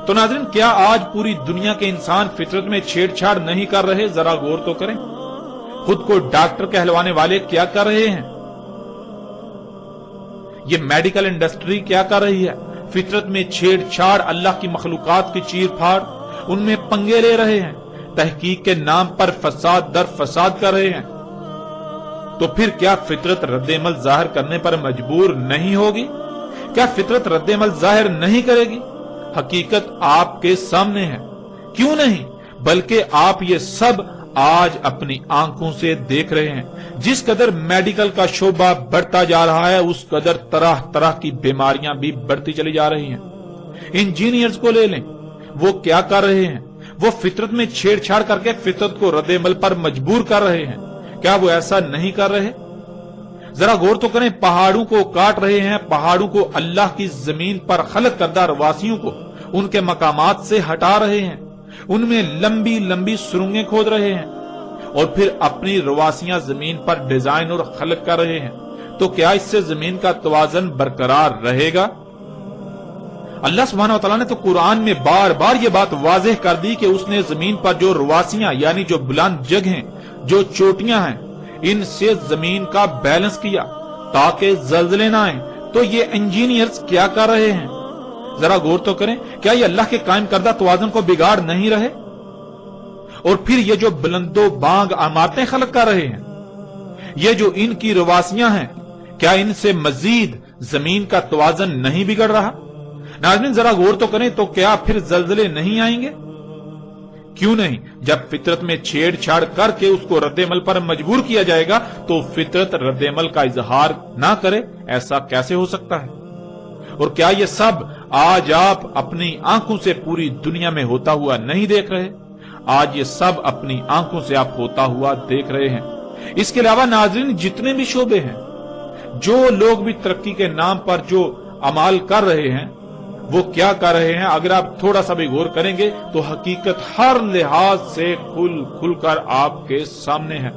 تو ناظرین، کیا آج پوری دنیا کے انسان فطرت میں چھیڑ چھاڑ نہیں کر رہے؟ ذرا غور تو کریں، خود کو ڈاکٹر کہلوانے والے کیا کر رہے ہیں؟ یہ میڈیکل انڈسٹری کیا کر رہی ہے؟ فطرت میں چھیڑ چھاڑ، اللہ کی مخلوقات کی چیر پھاڑ، ان میں پنگے لے رہے ہیں، تحقیق کے نام پر فساد در فساد کر رہے ہیں۔ تو پھر کیا فطرت رد عمل ظاہر کرنے پر مجبور نہیں ہوگی؟ کیا فطرت رد عمل ظاہر نہیں کرے گی؟ حقیقت آپ کے سامنے ہے۔ کیوں نہیں، بلکہ آپ یہ سب آج اپنی آنکھوں سے دیکھ رہے ہیں۔ جس قدر میڈیکل کا شعبہ بڑھتا جا رہا ہے، اس قدر طرح طرح کی بیماریاں بھی بڑھتی چلی جا رہی ہیں۔ انجینئرز کو لے لیں، وہ کیا کر رہے ہیں؟ وہ فطرت میں چھیڑ چھاڑ کر کے فطرت کو رد عمل پر مجبور کر رہے ہیں۔ کیا وہ ایسا نہیں کر رہے؟ ذرا غور تو کریں، پہاڑوں کو کاٹ رہے ہیں، پہاڑوں کو، اللہ کی زمین پر خلق کردہ رواسیوں کو ان کے مقامات سے ہٹا رہے ہیں، ان میں لمبی لمبی سرنگیں کھود رہے ہیں، اور پھر اپنی رواسیاں زمین پر ڈیزائن اور خلق کر رہے ہیں۔ تو کیا اس سے زمین کا توازن برقرار رہے گا؟ اللہ سبحانہ وتعالیٰ نے تو قرآن میں بار بار یہ بات واضح کر دی کہ اس نے زمین پر جو رواسیاں، یعنی جو بلند جگہیں، جو چوٹیاں ہیں، ان سے زمین کا بیلنس کیا تاکہ زلزلے نہ آئیں۔ تو یہ انجینئرز کیا کر رہے ہیں؟ ذرا غور تو کریں، کیا یہ اللہ کے قائم کردہ توازن کو بگاڑ نہیں رہے؟ اور پھر یہ جو بلند و بانگ عمارتیں خلق کر رہے ہیں، یہ جو ان کی رواسیاں ہیں، کیا ان سے مزید زمین کا توازن نہیں بگڑ رہا؟ ناظرین ذرا غور تو کریں، تو کیا پھر زلزلے نہیں آئیں گے؟ کیوں نہیں؟ جب فطرت میں چھیڑ چھاڑ کر کے اس کو رد عمل پر مجبور کیا جائے گا تو فطرت رد عمل کا اظہار نہ کرے؟ ایسا کیسے ہو سکتا ہے؟ اور کیا یہ سب آج آپ اپنی آنکھوں سے پوری دنیا میں ہوتا ہوا نہیں دیکھ رہے؟ آج یہ سب اپنی آنکھوں سے آپ ہوتا ہوا دیکھ رہے ہیں۔ اس کے علاوہ ناظرین جتنے بھی شعبے ہیں، جو لوگ بھی ترقی کے نام پر جو اعمال کر رہے ہیں وہ کیا کر رہے ہیں، اگر آپ تھوڑا سا بھی غور کریں گے تو حقیقت ہر لحاظ سے کھل کر آپ کے سامنے ہے۔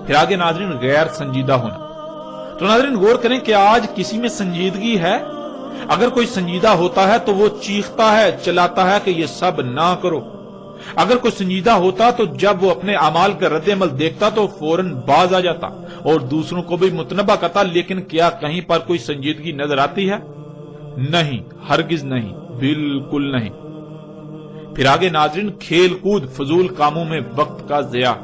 پھر آگے ناظرین غیر سنجیدہ ہونا۔ تو ناظرین غور کریں کہ آج کسی میں سنجیدگی ہے؟ اگر کوئی سنجیدہ ہوتا ہے تو وہ چیختا ہے، چلاتا ہے کہ یہ سب نہ کرو۔ اگر کوئی سنجیدہ ہوتا تو جب وہ اپنے اعمال کا رد عمل دیکھتا تو فوراً باز آ جاتا اور دوسروں کو بھی متنبہ کرتا۔ لیکن کیا کہیں پر کوئی سنجیدگی نظر آتی ہے؟ نہیں، ہرگز نہیں، بالکل نہیں۔ پھر آگے ناظرین کھیل کود، فضول کاموں میں وقت کا ضیاع۔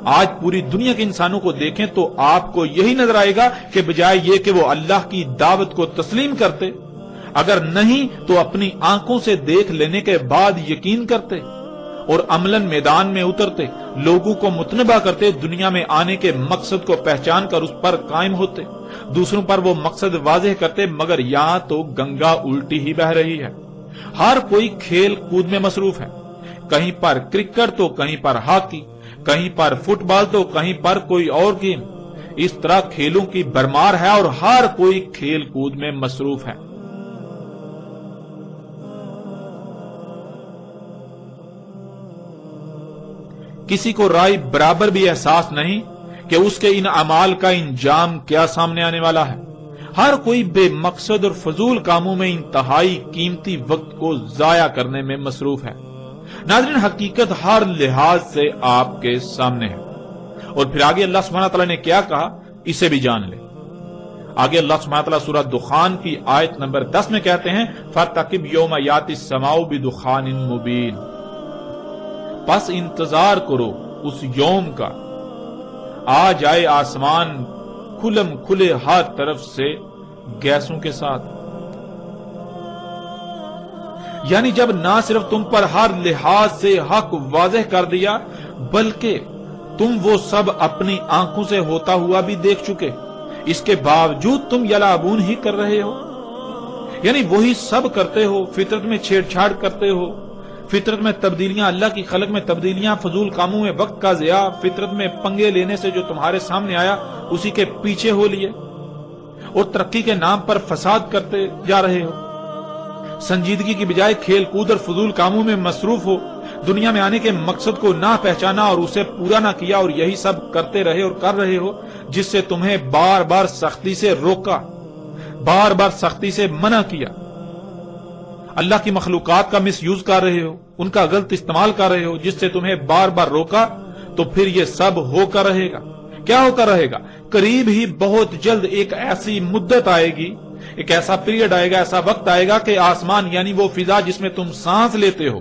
آج پوری دنیا کے انسانوں کو دیکھیں تو آپ کو یہی نظر آئے گا کہ بجائے یہ کہ وہ اللہ کی دعوت کو تسلیم کرتے، اگر نہیں تو اپنی آنکھوں سے دیکھ لینے کے بعد یقین کرتے اور عملاً میدان میں اترتے، لوگوں کو متنبہ کرتے، دنیا میں آنے کے مقصد کو پہچان کر اس پر قائم ہوتے، دوسروں پر وہ مقصد واضح کرتے، مگر یہاں تو گنگا الٹی ہی بہہ رہی ہے۔ ہر کوئی کھیل کود میں مصروف ہے، کہیں پر کرکٹ تو کہیں پر ہاکی، کہیں پر فٹ بال تو کہیں پر کوئی اور گیم۔ اس طرح کھیلوں کی بھرمار ہے اور ہر کوئی کھیل کود میں مصروف ہے۔ کسی کو رائے برابر بھی احساس نہیں کہ اس کے ان اعمال کا انجام کیا سامنے آنے والا ہے۔ ہر کوئی بے مقصد اور فضول کاموں میں انتہائی قیمتی وقت کو ضائع کرنے میں مصروف ہے۔ ناظرین حقیقت ہر لحاظ سے آپ کے سامنے ہے۔ اور پھر آگے اللہ سبحانہ تعالیٰ نے کیا کہا، اسے بھی جان لے۔ آگے اللہ سبحانہ تعالیٰ سورہ دخان کی آیت نمبر 10 میں کہتے ہیں فَارْتَقِبْ يَوْمَ يَأْتِي السَّمَاءُ بِدُخَانٍ مُبِينٍ، پس انتظار کرو اس یوم کا، آ جائے آسمان کھلم کھلے ہر طرف سے گیسوں کے ساتھ۔ یعنی جب نہ صرف تم پر ہر لحاظ سے حق واضح کر دیا بلکہ تم وہ سب اپنی آنکھوں سے ہوتا ہوا بھی دیکھ چکے، اس کے باوجود تم یلعبون ہی کر رہے ہو، یعنی وہی سب کرتے ہو، فطرت میں چھیڑ چھاڑ کرتے ہو، فطرت میں تبدیلیاں، اللہ کی خلق میں تبدیلیاں، فضول کاموں میں وقت کا ضیاع، فطرت میں پنگے لینے سے جو تمہارے سامنے آیا اسی کے پیچھے ہو لیے اور ترقی کے نام پر فساد کرتے جا رہے ہو۔ سنجیدگی کی بجائے کھیل کود اور فضول کاموں میں مصروف ہو، دنیا میں آنے کے مقصد کو نہ پہچانا اور اسے پورا نہ کیا، اور یہی سب کرتے رہے اور کر رہے ہو جس سے تمہیں بار بار سختی سے روکا، بار بار سختی سے منع کیا۔ اللہ کی مخلوقات کا مس یوز کر رہے ہو، ان کا غلط استعمال کر رہے ہو جس سے تمہیں بار بار روکا، تو پھر یہ سب ہو کر رہے گا۔ کیا ہو کر رہے گا؟ قریب ہی بہت جلد ایک ایسی مدت آئے گی، ایک ایسا پیریڈ آئے گا، ایسا وقت آئے گا کہ آسمان یعنی وہ فضا جس میں تم سانس لیتے ہو،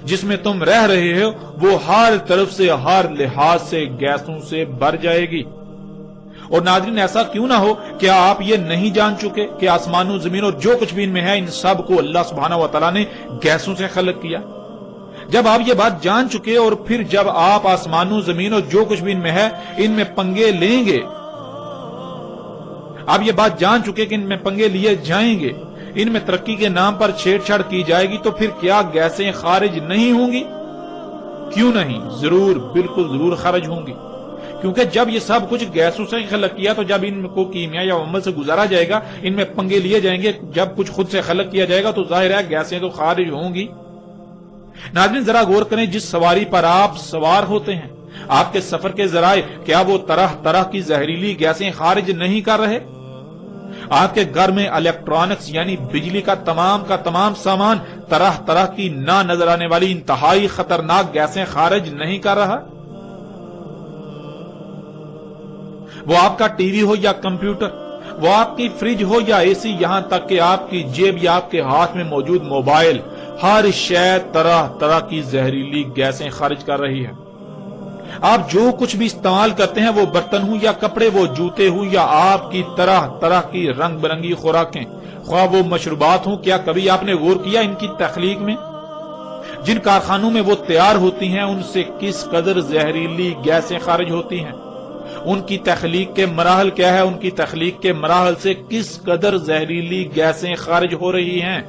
جس میں تم رہ رہے ہو، وہ ہر طرف سے ہر لحاظ سے گیسوں سے بھر جائے گی۔ اور ناظرین ایسا کیوں نہ ہو، کیا آپ یہ نہیں جان چکے کہ آسمان و زمین اور جو کچھ بھی ان میں ہے، ان سب کو اللہ سبحانہ و تعالیٰ نے گیسوں سے خلق کیا؟ جب آپ یہ بات جان چکے اور پھر جب آپ آسمان و زمین اور جو کچھ بھی ان میں ہے ان میں پنگے لیں گے، آپ یہ بات جان چکے کہ ان میں پنگے لیے جائیں گے، ان میں ترقی کے نام پر چھیڑ چھاڑ کی جائے گی، تو پھر کیا گیسیں خارج نہیں ہوں گی؟ کیوں نہیں، ضرور، بالکل ضرور خارج ہوں گی، کیونکہ جب یہ سب کچھ گیسوں سے خلق کیا تو جب ان کو کیمیا یا عمل سے گزارا جائے گا، ان میں پنگے لیے جائیں گے، جب کچھ خود سے خلق کیا جائے گا تو ظاہر ہے گیسیں تو خارج ہوں گی۔ ناظرین ذرا غور کریں، جس سواری پر آپ سوار ہوتے ہیں، آپ کے سفر کے ذرائع، کیا وہ طرح طرح کی زہریلی گیسیں خارج نہیں کر رہے؟ آپ کے گھر میں الیکٹرانکس یعنی بجلی کا تمام سامان طرح طرح کی نہ نظر آنے والی انتہائی خطرناک گیسیں خارج نہیں کر رہا؟ وہ آپ کا ٹی وی ہو یا کمپیوٹر، وہ آپ کی فریج ہو یا اے سی، یہاں تک کہ آپ کی جیب یا آپ کے ہاتھ میں موجود موبائل، ہر شے طرح طرح کی زہریلی گیسیں خارج کر رہی ہے۔ آپ جو کچھ بھی استعمال کرتے ہیں، وہ برتن ہوں یا کپڑے، وہ جوتے ہوں یا آپ کی طرح طرح کی رنگ برنگی خوراکیں، خواہ وہ مشروبات ہوں، کیا کبھی آپ نے غور کیا ان کی تخلیق میں؟ جن کارخانوں میں وہ تیار ہوتی ہیں ان سے کس قدر زہریلی گیسیں خارج ہوتی ہیں؟ ان کی تخلیق کے مراحل کیا ہے؟ ان کی تخلیق کے مراحل سے کس قدر زہریلی گیسیں خارج ہو رہی ہیں؟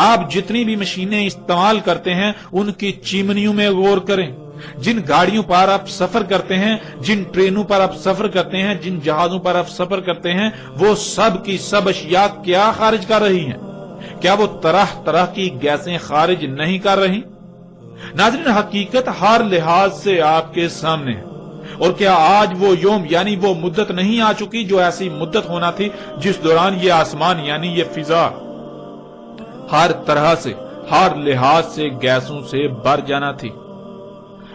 آپ جتنی بھی مشینیں استعمال کرتے ہیں ان کی چمنیوں میں غور کریں، جن گاڑیوں پر آپ سفر کرتے ہیں، جن ٹرینوں پر آپ سفر کرتے ہیں، جن جہازوں پر آپ سفر کرتے ہیں، وہ سب کی سب اشیاء کیا خارج کر رہی ہیں؟ کیا وہ طرح طرح کی گیسیں خارج نہیں کر رہی؟ ناظرین، حقیقت ہر لحاظ سے آپ کے سامنے ہے، اور کیا آج وہ یوم یعنی وہ مدت نہیں آ چکی جو ایسی مدت ہونا تھی جس دوران یہ آسمان یعنی یہ فضا ہر طرح سے، ہر لحاظ سے گیسوں سے بھر جانا تھی؟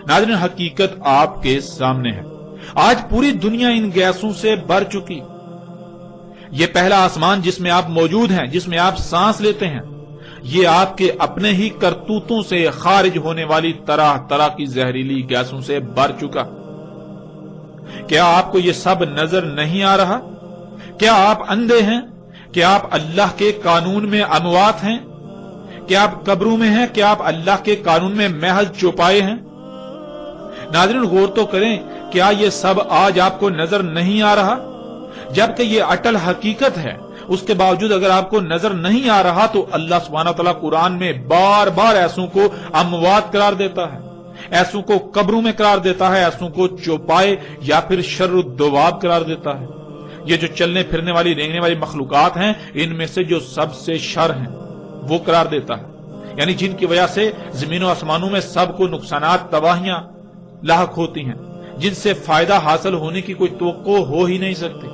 ناظرین، حقیقت آپ کے سامنے ہے، آج پوری دنیا ان گیسوں سے بھر چکی۔ یہ پہلا آسمان جس میں آپ موجود ہیں، جس میں آپ سانس لیتے ہیں، یہ آپ کے اپنے ہی کرتوتوں سے خارج ہونے والی طرح طرح کی زہریلی گیسوں سے بھر چکا۔ کیا آپ کو یہ سب نظر نہیں آ رہا؟ کیا آپ اندھے ہیں؟ کیا آپ اللہ کے قانون میں اموات ہیں؟ کیا آپ قبروں میں ہیں؟ کیا آپ اللہ کے قانون میں محض چوپائے ہیں؟ ناظرین، غور تو کریں، کیا یہ سب آج آپ کو نظر نہیں آ رہا؟ جبکہ یہ اٹل حقیقت ہے، اس کے باوجود اگر آپ کو نظر نہیں آ رہا تو اللہ سبحانہ وتعالی قرآن میں بار بار ایسوں کو اموات قرار دیتا ہے، ایسوں کو قبروں میں قرار دیتا ہے، ایسوں کو چوپائے یا پھر شر الدواب قرار دیتا ہے۔ یہ جو چلنے پھرنے والی رینگنے والی مخلوقات ہیں، ان میں سے جو سب سے شر ہیں وہ قرار دیتا ہے، یعنی جن کی وجہ سے زمین و آسمانوں میں سب کو نقصانات، تباہیاں لاحق ہوتی ہیں، جن سے فائدہ حاصل ہونے کی کوئی توقع ہو ہی نہیں سکتی۔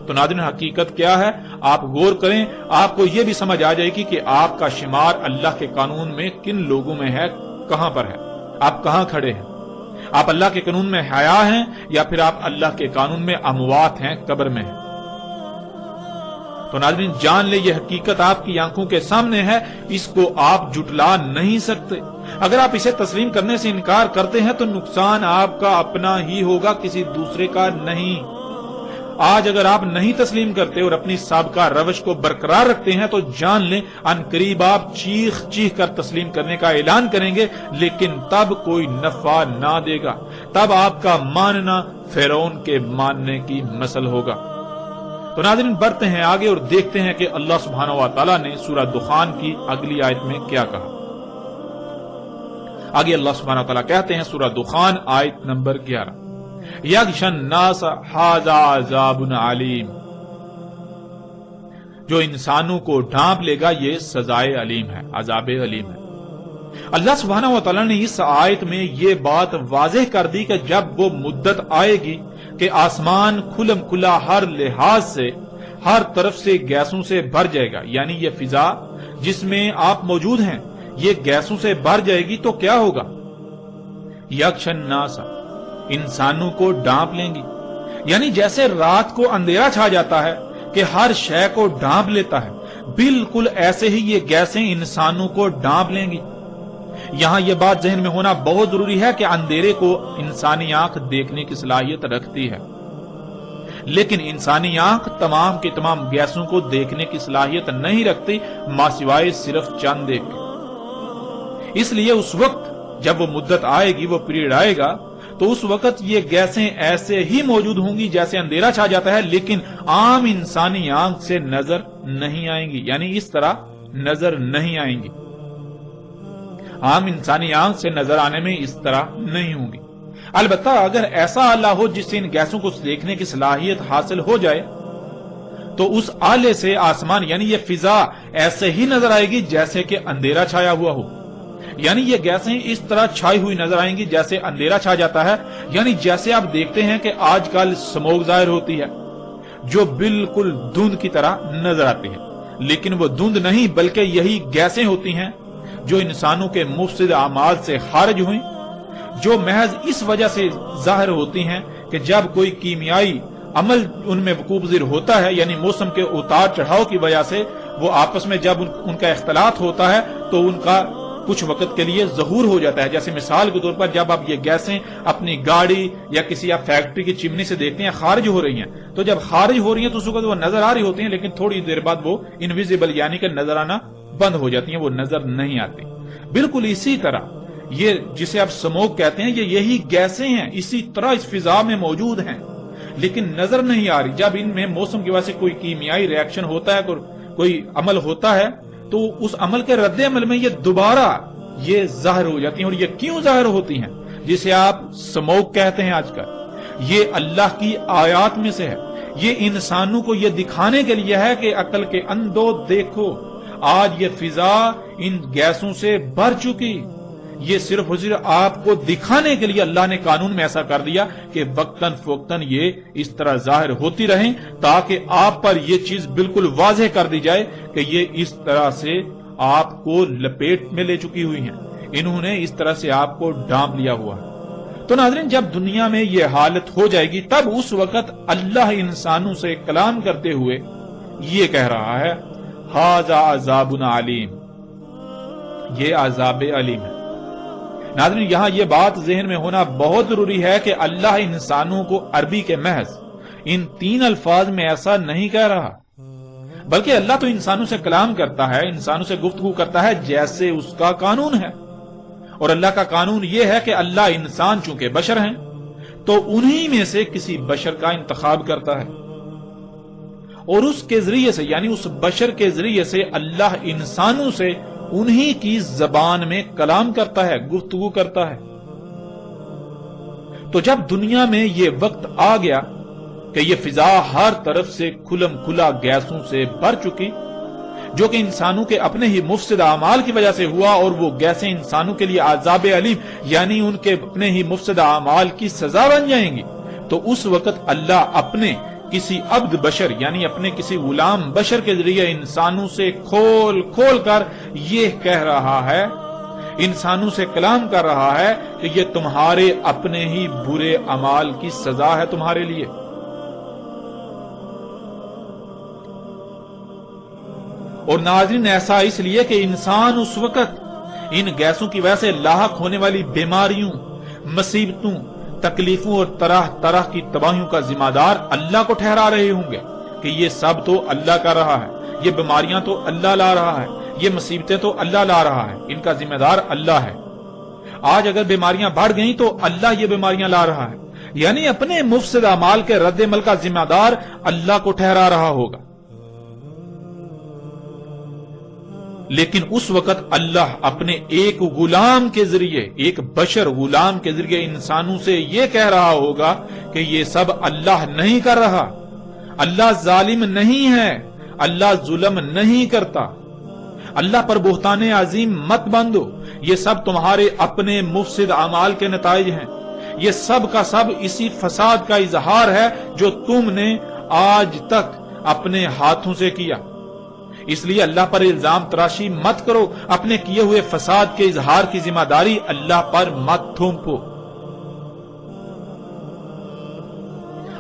تو ناظرین، حقیقت کیا ہے؟ آپ غور کریں، آپ کو یہ بھی سمجھ آ جائے گی کہ آپ کا شمار اللہ کے قانون میں کن لوگوں میں ہے، کہاں پر ہے، آپ کہاں کھڑے ہیں۔ آپ اللہ کے قانون میں حیا ہیں یا پھر آپ اللہ کے قانون میں اموات ہیں، قبر میں ہیں۔ تو ناظرین، جان لے یہ حقیقت آپ کی آنکھوں کے سامنے ہے، اس کو آپ جھٹلا نہیں سکتے۔ اگر آپ اسے تسلیم کرنے سے انکار کرتے ہیں تو نقصان آپ کا اپنا ہی ہوگا، کسی دوسرے کا نہیں۔ آج اگر آپ نہیں تسلیم کرتے اور اپنی سابقہ روش کو برقرار رکھتے ہیں تو جان لیں ان قریب آپ چیخ چیخ کر تسلیم کرنے کا اعلان کریں گے، لیکن تب کوئی نفع نہ دے گا، تب آپ کا ماننا فرعون کے ماننے کی مثل ہوگا۔ تو ناظرین، بڑھتے ہیں آگے اور دیکھتے ہیں کہ اللہ سبحانہ و تعالیٰ نے سورہ دخان کی اگلی آیت میں کیا کہا۔ آگے اللہ سبحانہ و تعالیٰ کہتے ہیں سورہ دخان آیت نمبر 11، یغشی الناس ھذا عذاب علیم، جو انسانوں کو ڈھانپ لے گا یہ سزائے علیم ہے، عذاب علیم ہے۔ اللہ سبحانہ و تعالیٰ نے اس آیت میں یہ بات واضح کر دی کہ جب وہ مدت آئے گی کہ آسمان کھلم کھلا ہر لحاظ سے، ہر طرف سے گیسوں سے بھر جائے گا، یعنی یہ فضا جس میں آپ موجود ہیں یہ گیسوں سے بھر جائے گی، تو کیا ہوگا؟ یغشی الناس، انسانوں کو ڈھانپ لیں گی، یعنی جیسے رات کو اندھیرا چھا جاتا ہے کہ ہر شے کو ڈھانپ لیتا ہے، بالکل ایسے ہی یہ گیسیں انسانوں کو ڈھانپ لیں گی۔ یہاں یہ بات ذہن میں ہونا بہت ضروری ہے کہ اندھیرے کو انسانی آنکھ دیکھنے کی صلاحیت رکھتی ہے، لیکن انسانی آنکھ تمام کے تمام گیسوں کو دیکھنے کی صلاحیت نہیں رکھتی، ماں سوائے صرف چند ایک۔ اس لیے اس وقت جب وہ مدت آئے گی، وہ پیریڈ آئے گا، تو اس وقت یہ گیسیں ایسے ہی موجود ہوں گی جیسے اندھیرا چھا جاتا ہے، لیکن عام انسانی آنکھ سے نظر نہیں آئیں گی، یعنی اس طرح نظر نہیں آئیں گی، عام انسانی آنکھ سے نظر آنے میں اس طرح نہیں ہوں گی۔ البتہ اگر ایسا آلہ ہو جس سے ان گیسوں کو دیکھنے کی صلاحیت حاصل ہو جائے تو اس آلے سے آسمان یعنی یہ فضا ایسے ہی نظر آئے گی جیسے کہ اندھیرا چھایا ہوا ہو، یعنی یہ گیسیں اس طرح چھائی ہوئی نظر آئیں گی جیسے اندھیرا چھا جاتا ہے، یعنی جیسے آپ دیکھتے ہیں کہ آج کل سموگ ظاہر ہوتی ہے جو بالکل دھند کی طرح نظر آتی ہے، لیکن وہ دھند نہیں بلکہ یہی گیسیں ہوتی ہیں جو انسانوں کے مفسد اعمال سے خارج ہوئیں، جو محض اس وجہ سے ظاہر ہوتی ہیں کہ جب کوئی کیمیائی عمل ان میں وقوع پذیر ہوتا ہے، یعنی موسم کے اتار چڑھاؤ کی وجہ سے وہ آپس میں جب ان کا اختلاط ہوتا ہے تو ان کا کچھ وقت کے لیے ظہور ہو جاتا ہے۔ جیسے مثال کے طور پر جب آپ یہ گیسیں اپنی گاڑی یا کسی آپ فیکٹری کی چمنی سے دیکھتے ہیں خارج ہو رہی ہیں، تو جب خارج ہو رہی ہیں تو اس وقت وہ نظر آ رہی ہوتی ہیں، لیکن تھوڑی دیر بعد وہ انویزیبل یعنی کہ نظر آنا بند ہو جاتی ہیں، وہ نظر نہیں آتی۔ بالکل اسی طرح یہ جسے آپ سموگ کہتے ہیں یہی گیسیں ہیں، اسی طرح اس فضا میں موجود ہیں لیکن نظر نہیں آ رہی۔ جب ان میں موسم کی وجہ سے کوئی کیمیائی ریاکشن ہوتا ہے، کوئی عمل ہوتا ہے تو اس عمل کے رد عمل میں یہ دوبارہ یہ ظاہر ہو جاتی ہیں. اور یہ کیوں ظاہر ہوتی ہیں؟ جسے آپ سموک کہتے ہیں آج کل، یہ اللہ کی آیات میں سے ہے. یہ انسانوں کو یہ دکھانے کے لیے ہے کہ عقل کے اندھو دیکھو، آج یہ فضا ان گیسوں سے بھر چکی. یہ صرف اور صرف آپ کو دکھانے کے لیے اللہ نے قانون میں ایسا کر دیا کہ وقتاً فوقتاً یہ اس طرح ظاہر ہوتی رہیں، تاکہ آپ پر یہ چیز بالکل واضح کر دی جائے کہ یہ اس طرح سے آپ کو لپیٹ میں لے چکی ہوئی ہیں، انہوں نے اس طرح سے آپ کو ڈانپ لیا ہوا ہے. تو ناظرین، جب دنیا میں یہ حالت ہو جائے گی تب اس وقت اللہ انسانوں سے کلام کرتے ہوئے یہ کہہ رہا ہے، ھذا عذاب علیم، یہ عذاب علیم ہے. ناظرین، یہاں یہ بات ذہن میں ہونا بہت ضروری ہے کہ اللہ انسانوں کو عربی کے محض ان 3 الفاظ میں ایسا نہیں کہہ رہا، بلکہ اللہ تو انسانوں سے کلام کرتا ہے، انسانوں سے گفتگو کرتا ہے جیسے اس کا قانون ہے. اور اللہ کا قانون یہ ہے کہ اللہ انسان چونکہ بشر ہیں تو انہی میں سے کسی بشر کا انتخاب کرتا ہے، اور اس کے ذریعے سے یعنی اس بشر کے ذریعے سے اللہ انسانوں سے انہی کی زبان میں کلام کرتا ہے، گفتگو کرتا ہے. تو جب دنیا میں یہ وقت آ گیا کہ یہ فضا ہر طرف سے کھلم کھلا گیسوں سے بھر چکی، جو کہ انسانوں کے اپنے ہی مفسد اعمال کی وجہ سے ہوا، اور وہ گیسیں انسانوں کے لیے عذاب علیم یعنی ان کے اپنے ہی مفسد اعمال کی سزا بن جائیں گی، تو اس وقت اللہ اپنے کسی عبد بشر یعنی اپنے کسی غلام بشر کے ذریعے انسانوں سے کھول کھول کر یہ کہہ رہا ہے، انسانوں سے کلام کر رہا ہے کہ یہ تمہارے اپنے ہی برے اعمال کی سزا ہے تمہارے لیے. اور ناظرین، ایسا اس لیے کہ انسان اس وقت ان گیسوں کی وجہ سے لاحق ہونے والی بیماریوں، مصیبتوں، تکلیفوں اور طرح طرح کی تباہیوں کا ذمہ دار اللہ کو ٹھہرا رہے ہوں گے کہ یہ سب تو اللہ کر رہا ہے، یہ بیماریاں تو اللہ لا رہا ہے، یہ مصیبتیں تو اللہ لا رہا ہے، ان کا ذمہ دار اللہ ہے. آج اگر بیماریاں بڑھ گئیں تو اللہ یہ بیماریاں لا رہا ہے، یعنی اپنے مفسد اعمال کے رد عمل کا ذمہ دار اللہ کو ٹھہرا رہا ہوگا. لیکن اس وقت اللہ اپنے ایک غلام کے ذریعے، ایک بشر غلام کے ذریعے انسانوں سے یہ کہہ رہا ہوگا کہ یہ سب اللہ نہیں کر رہا، اللہ ظالم نہیں ہے، اللہ ظلم نہیں کرتا، اللہ پر بہتان عظیم مت باندھو، یہ سب تمہارے اپنے مفسد اعمال کے نتائج ہیں، یہ سب کا سب اسی فساد کا اظہار ہے جو تم نے آج تک اپنے ہاتھوں سے کیا. اس لیے اللہ پر الزام تراشی مت کرو، اپنے کیے ہوئے فساد کے اظہار کی ذمہ داری اللہ پر مت تھوپو.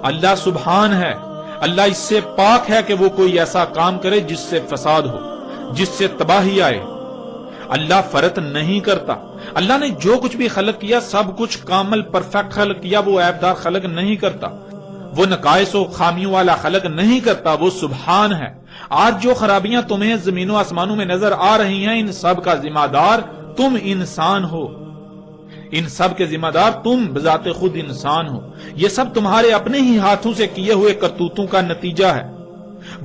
اللہ سبحان ہے، اللہ اس سے پاک ہے کہ وہ کوئی ایسا کام کرے جس سے فساد ہو، جس سے تباہی آئے. اللہ فرط نہیں کرتا، اللہ نے جو کچھ بھی خلق کیا سب کچھ کامل پرفیکٹ خلق کیا، وہ عیبدار خلق نہیں کرتا، وہ نقائص و خامیوں والا خلق نہیں کرتا، وہ سبحان ہے. آج جو خرابیاں تمہیں زمین و آسمانوں میں نظر آ رہی ہیں ان سب کا ذمہ دار تم انسان ہو، ان سب کے ذمہ دار تم بذات خود انسان ہو. یہ سب تمہارے اپنے ہی ہاتھوں سے کیے ہوئے کرتوتوں کا نتیجہ ہے،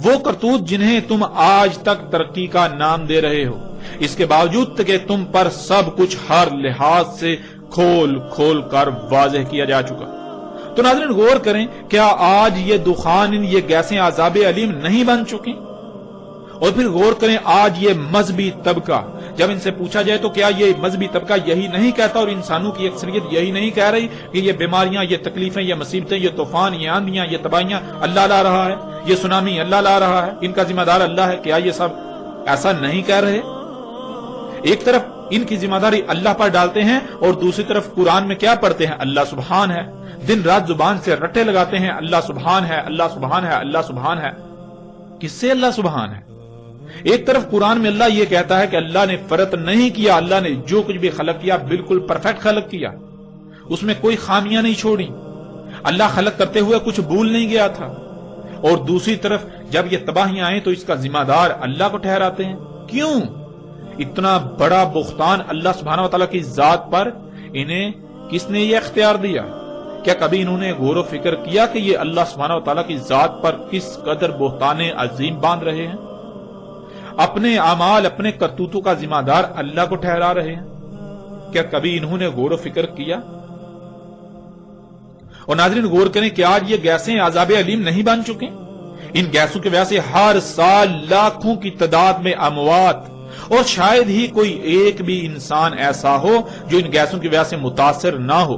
وہ کرتوت جنہیں تم آج تک ترقی کا نام دے رہے ہو، اس کے باوجود کہ تم پر سب کچھ ہر لحاظ سے کھول کھول کر واضح کیا جا چکا. تو ناظرین غور کریں، کیا آج یہ دخان، یہ گیسیں عذاب علیم نہیں بن چکی؟ اور پھر غور کریں، آج یہ مذہبی طبقہ، جب ان سے پوچھا جائے تو کیا یہ مذہبی طبقہ یہی نہیں کہتا اور انسانوں کی اکثریت یہی نہیں کہہ رہی کہ یہ بیماریاں، یہ تکلیفیں، یہ مصیبتیں، یہ طوفان، یہ آندیاں، یہ تباہیاں اللہ لا رہا ہے، یہ سونامی اللہ لا رہا ہے، ان کا ذمہ دار اللہ ہے؟ کیا یہ سب ایسا نہیں کہہ رہے؟ ایک طرف ان کی ذمہ داری اللہ پر ڈالتے ہیں اور دوسری طرف قرآن میں کیا پڑھتے ہیں؟ اللہ سبحان ہے. دن رات زبان سے رٹے لگاتے ہیں، اللہ سبحان ہے، اللہ سبحان ہے، اللہ سبحان ہے. کس سے اللہ سبحان ہے؟ ایک طرف قرآن میں اللہ یہ کہتا ہے کہ اللہ نے فرط نہیں کیا، اللہ نے جو کچھ بھی خلق کیا بالکل پرفیکٹ خلق کیا، اس میں کوئی خامیاں نہیں چھوڑی، اللہ خلق کرتے ہوئے کچھ بھول نہیں گیا تھا. اور دوسری طرف جب یہ تباہیاں آئیں تو اس کا ذمہ دار اللہ کو ٹھہراتے ہیں. کیوں؟ اتنا بڑا بہتان اللہ سبحانہ و تعالیٰ کی ذات پر انہیں کس نے یہ اختیار دیا؟ کیا کبھی انہوں نے غور و فکر کیا کہ یہ اللہ سبحانہ و تعالیٰ کی ذات پر کس قدر بہتان عظیم باندھ رہے ہیں؟ اپنے اعمال اپنے کرتوتوں کا ذمہ دار اللہ کو ٹھہرا رہے ہیں؟ کیا کبھی انہوں نے غور و فکر کیا؟ اور ناظرین غور کریں کہ آج یہ گیسیں عذاب علیم نہیں بن چکے؟ ان گیسوں کی وجہ سے ہر سال لاکھوں کی تعداد میں اموات، اور شاید ہی کوئی ایک بھی انسان ایسا ہو جو ان گیسوں کی وجہ سے متاثر نہ ہو،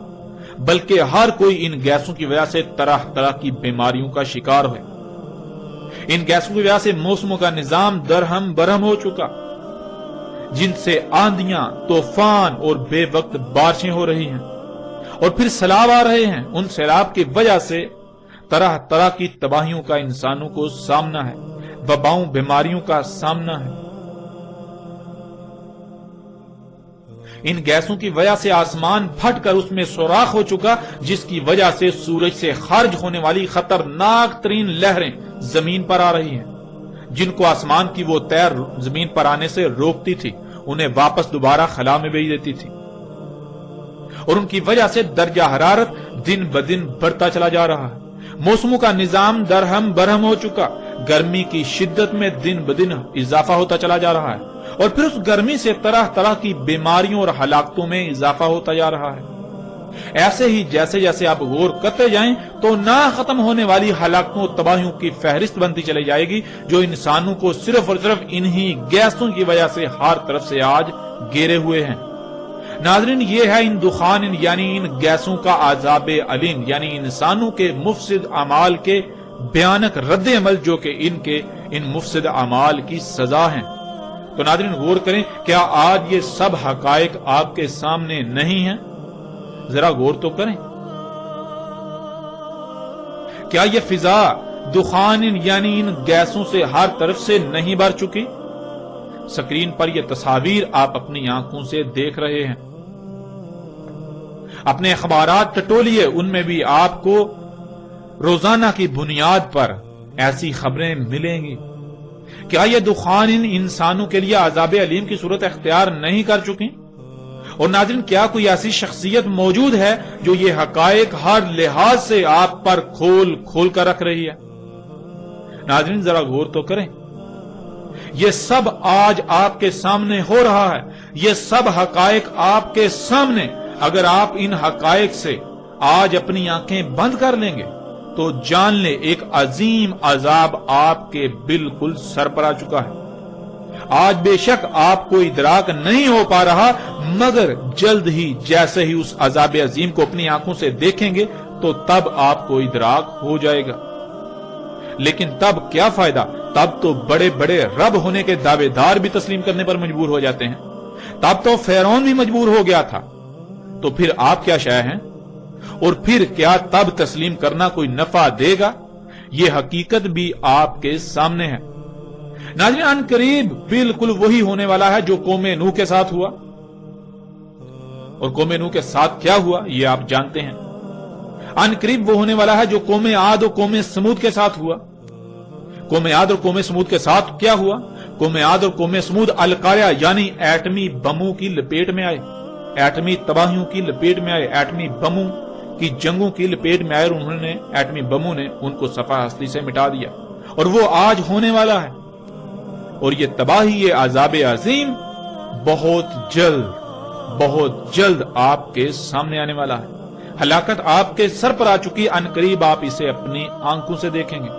بلکہ ہر کوئی ان گیسوں کی وجہ سے طرح طرح کی بیماریوں کا شکار ہوئے۔ ان گیسوں کی وجہ سے موسموں کا نظام درہم برہم ہو چکا، جن سے آندیاں، طوفان اور بے وقت بارشیں ہو رہی ہیں، اور پھر سیلاب آ رہے ہیں۔ ان سیلاب کی وجہ سے طرح طرح کی تباہیوں کا انسانوں کو سامنا ہے، وباؤں بیماریوں کا سامنا ہے۔ ان گیسوں کی وجہ سے آسمان پھٹ کر اس میں سوراخ ہو چکا، جس کی وجہ سے سورج سے خارج ہونے والی خطرناک ترین لہریں زمین پر آ رہی ہیں، جن کو آسمان کی وہ تیر زمین پر آنے سے روکتی تھی، انہیں واپس دوبارہ خلا میں بھیج دیتی تھی، اور ان کی وجہ سے درجہ حرارت دن بدن بڑھتا چلا جا رہا ہے۔ موسموں کا نظام درہم برہم ہو چکا، گرمی کی شدت میں دن بدن اضافہ ہوتا چلا جا رہا ہے، اور پھر اس گرمی سے طرح طرح کی بیماریوں اور ہلاکتوں میں اضافہ ہوتا جا رہا ہے۔ ایسے ہی جیسے جیسے آپ غور کرتے جائیں تو نہ ختم ہونے والی ہلاکتوں اور تباہیوں کی فہرست بنتی چلی جائے گی، جو انسانوں کو صرف اور صرف انہی گیسوں کی وجہ سے ہر طرف سے آج گھیرے ہوئے ہیں۔ ناظرین یہ ہے ان دخان یعنی ان گیسوں کا عذاب علیم، یعنی انسانوں کے مفسد اعمال کے بھیانک رد عمل، جو کہ ان مفسد اعمال کی سزا ہیں۔ تو ناظرین غور کریں، کیا آج یہ سب حقائق آپ کے سامنے نہیں ہیں؟ ذرا غور تو کریں۔ کیا یہ فضا دخان یعنی ان گیسوں سے ہر طرف سے نہیں بھر چکی؟ سکرین پر یہ تصاویر آپ اپنی آنکھوں سے دیکھ رہے ہیں۔ اپنے اخبارات ٹٹولیے، ان میں بھی آپ کو روزانہ کی بنیاد پر ایسی خبریں ملیں گی۔ کیا یہ دخان ان انسانوں کے لیے عذاب علیم کی صورت اختیار نہیں کر چکی؟ اور ناظرین کیا کوئی ایسی شخصیت موجود ہے جو یہ حقائق ہر لحاظ سے آپ پر کھول کھول کر رکھ رہی ہے؟ ناظرین ذرا غور تو کریں، یہ سب آج آپ کے سامنے ہو رہا ہے، یہ سب حقائق آپ کے سامنے۔ اگر آپ ان حقائق سے آج اپنی آنکھیں بند کر لیں گے تو جان لیں ایک عظیم عذاب آپ کے بالکل سر پر آ چکا ہے۔ آج بے شک آپ کو ادراک نہیں ہو پا رہا، مگر جلد ہی جیسے ہی اس عذاب عظیم کو اپنی آنکھوں سے دیکھیں گے تو تب آپ کو ادراک ہو جائے گا۔ لیکن تب کیا فائدہ؟ تب تو بڑے بڑے رب ہونے کے دعوے دار بھی تسلیم کرنے پر مجبور ہو جاتے ہیں، تب تو فرعون بھی مجبور ہو گیا تھا، تو پھر آپ کیا شے ہیں؟ اور پھر کیا تب تسلیم کرنا کوئی نفع دے گا؟ یہ حقیقت بھی آپ کے سامنے ہے۔ ناظرین ان قریب بالکل وہی ہونے والا ہے جو قوم نوح کے ساتھ ہوا، اور قوم نوح کے ساتھ کیا ہوا یہ آپ جانتے ہیں۔ ان قریب وہ ہونے والا ہے جو قوم عاد اور قوم سمود کے ساتھ ہوا۔ قوم عاد اور قوم سمود کے ساتھ کیا ہوا؟ قوم عاد اور قوم سمود القاریہ یعنی ایٹمی بموں کی لپیٹ میں آئے، ایٹمی تباہیوں کی لپیٹ میں آئے، ایٹمی بموں کی جنگوں کی لپیٹ میں آئے، اور انہوں نے ایٹمی بموں نے ان کو صفحہ ہستی سے مٹا دیا، اور وہ آج ہونے والا ہے۔ اور یہ تباہی، یہ عذاب عظیم بہت جلد آپ کے سامنے آنے والا ہے۔ ہلاکت آپ کے سر پر آ چکی، ان قریب آپ اسے اپنی آنکھوں سے دیکھیں گے۔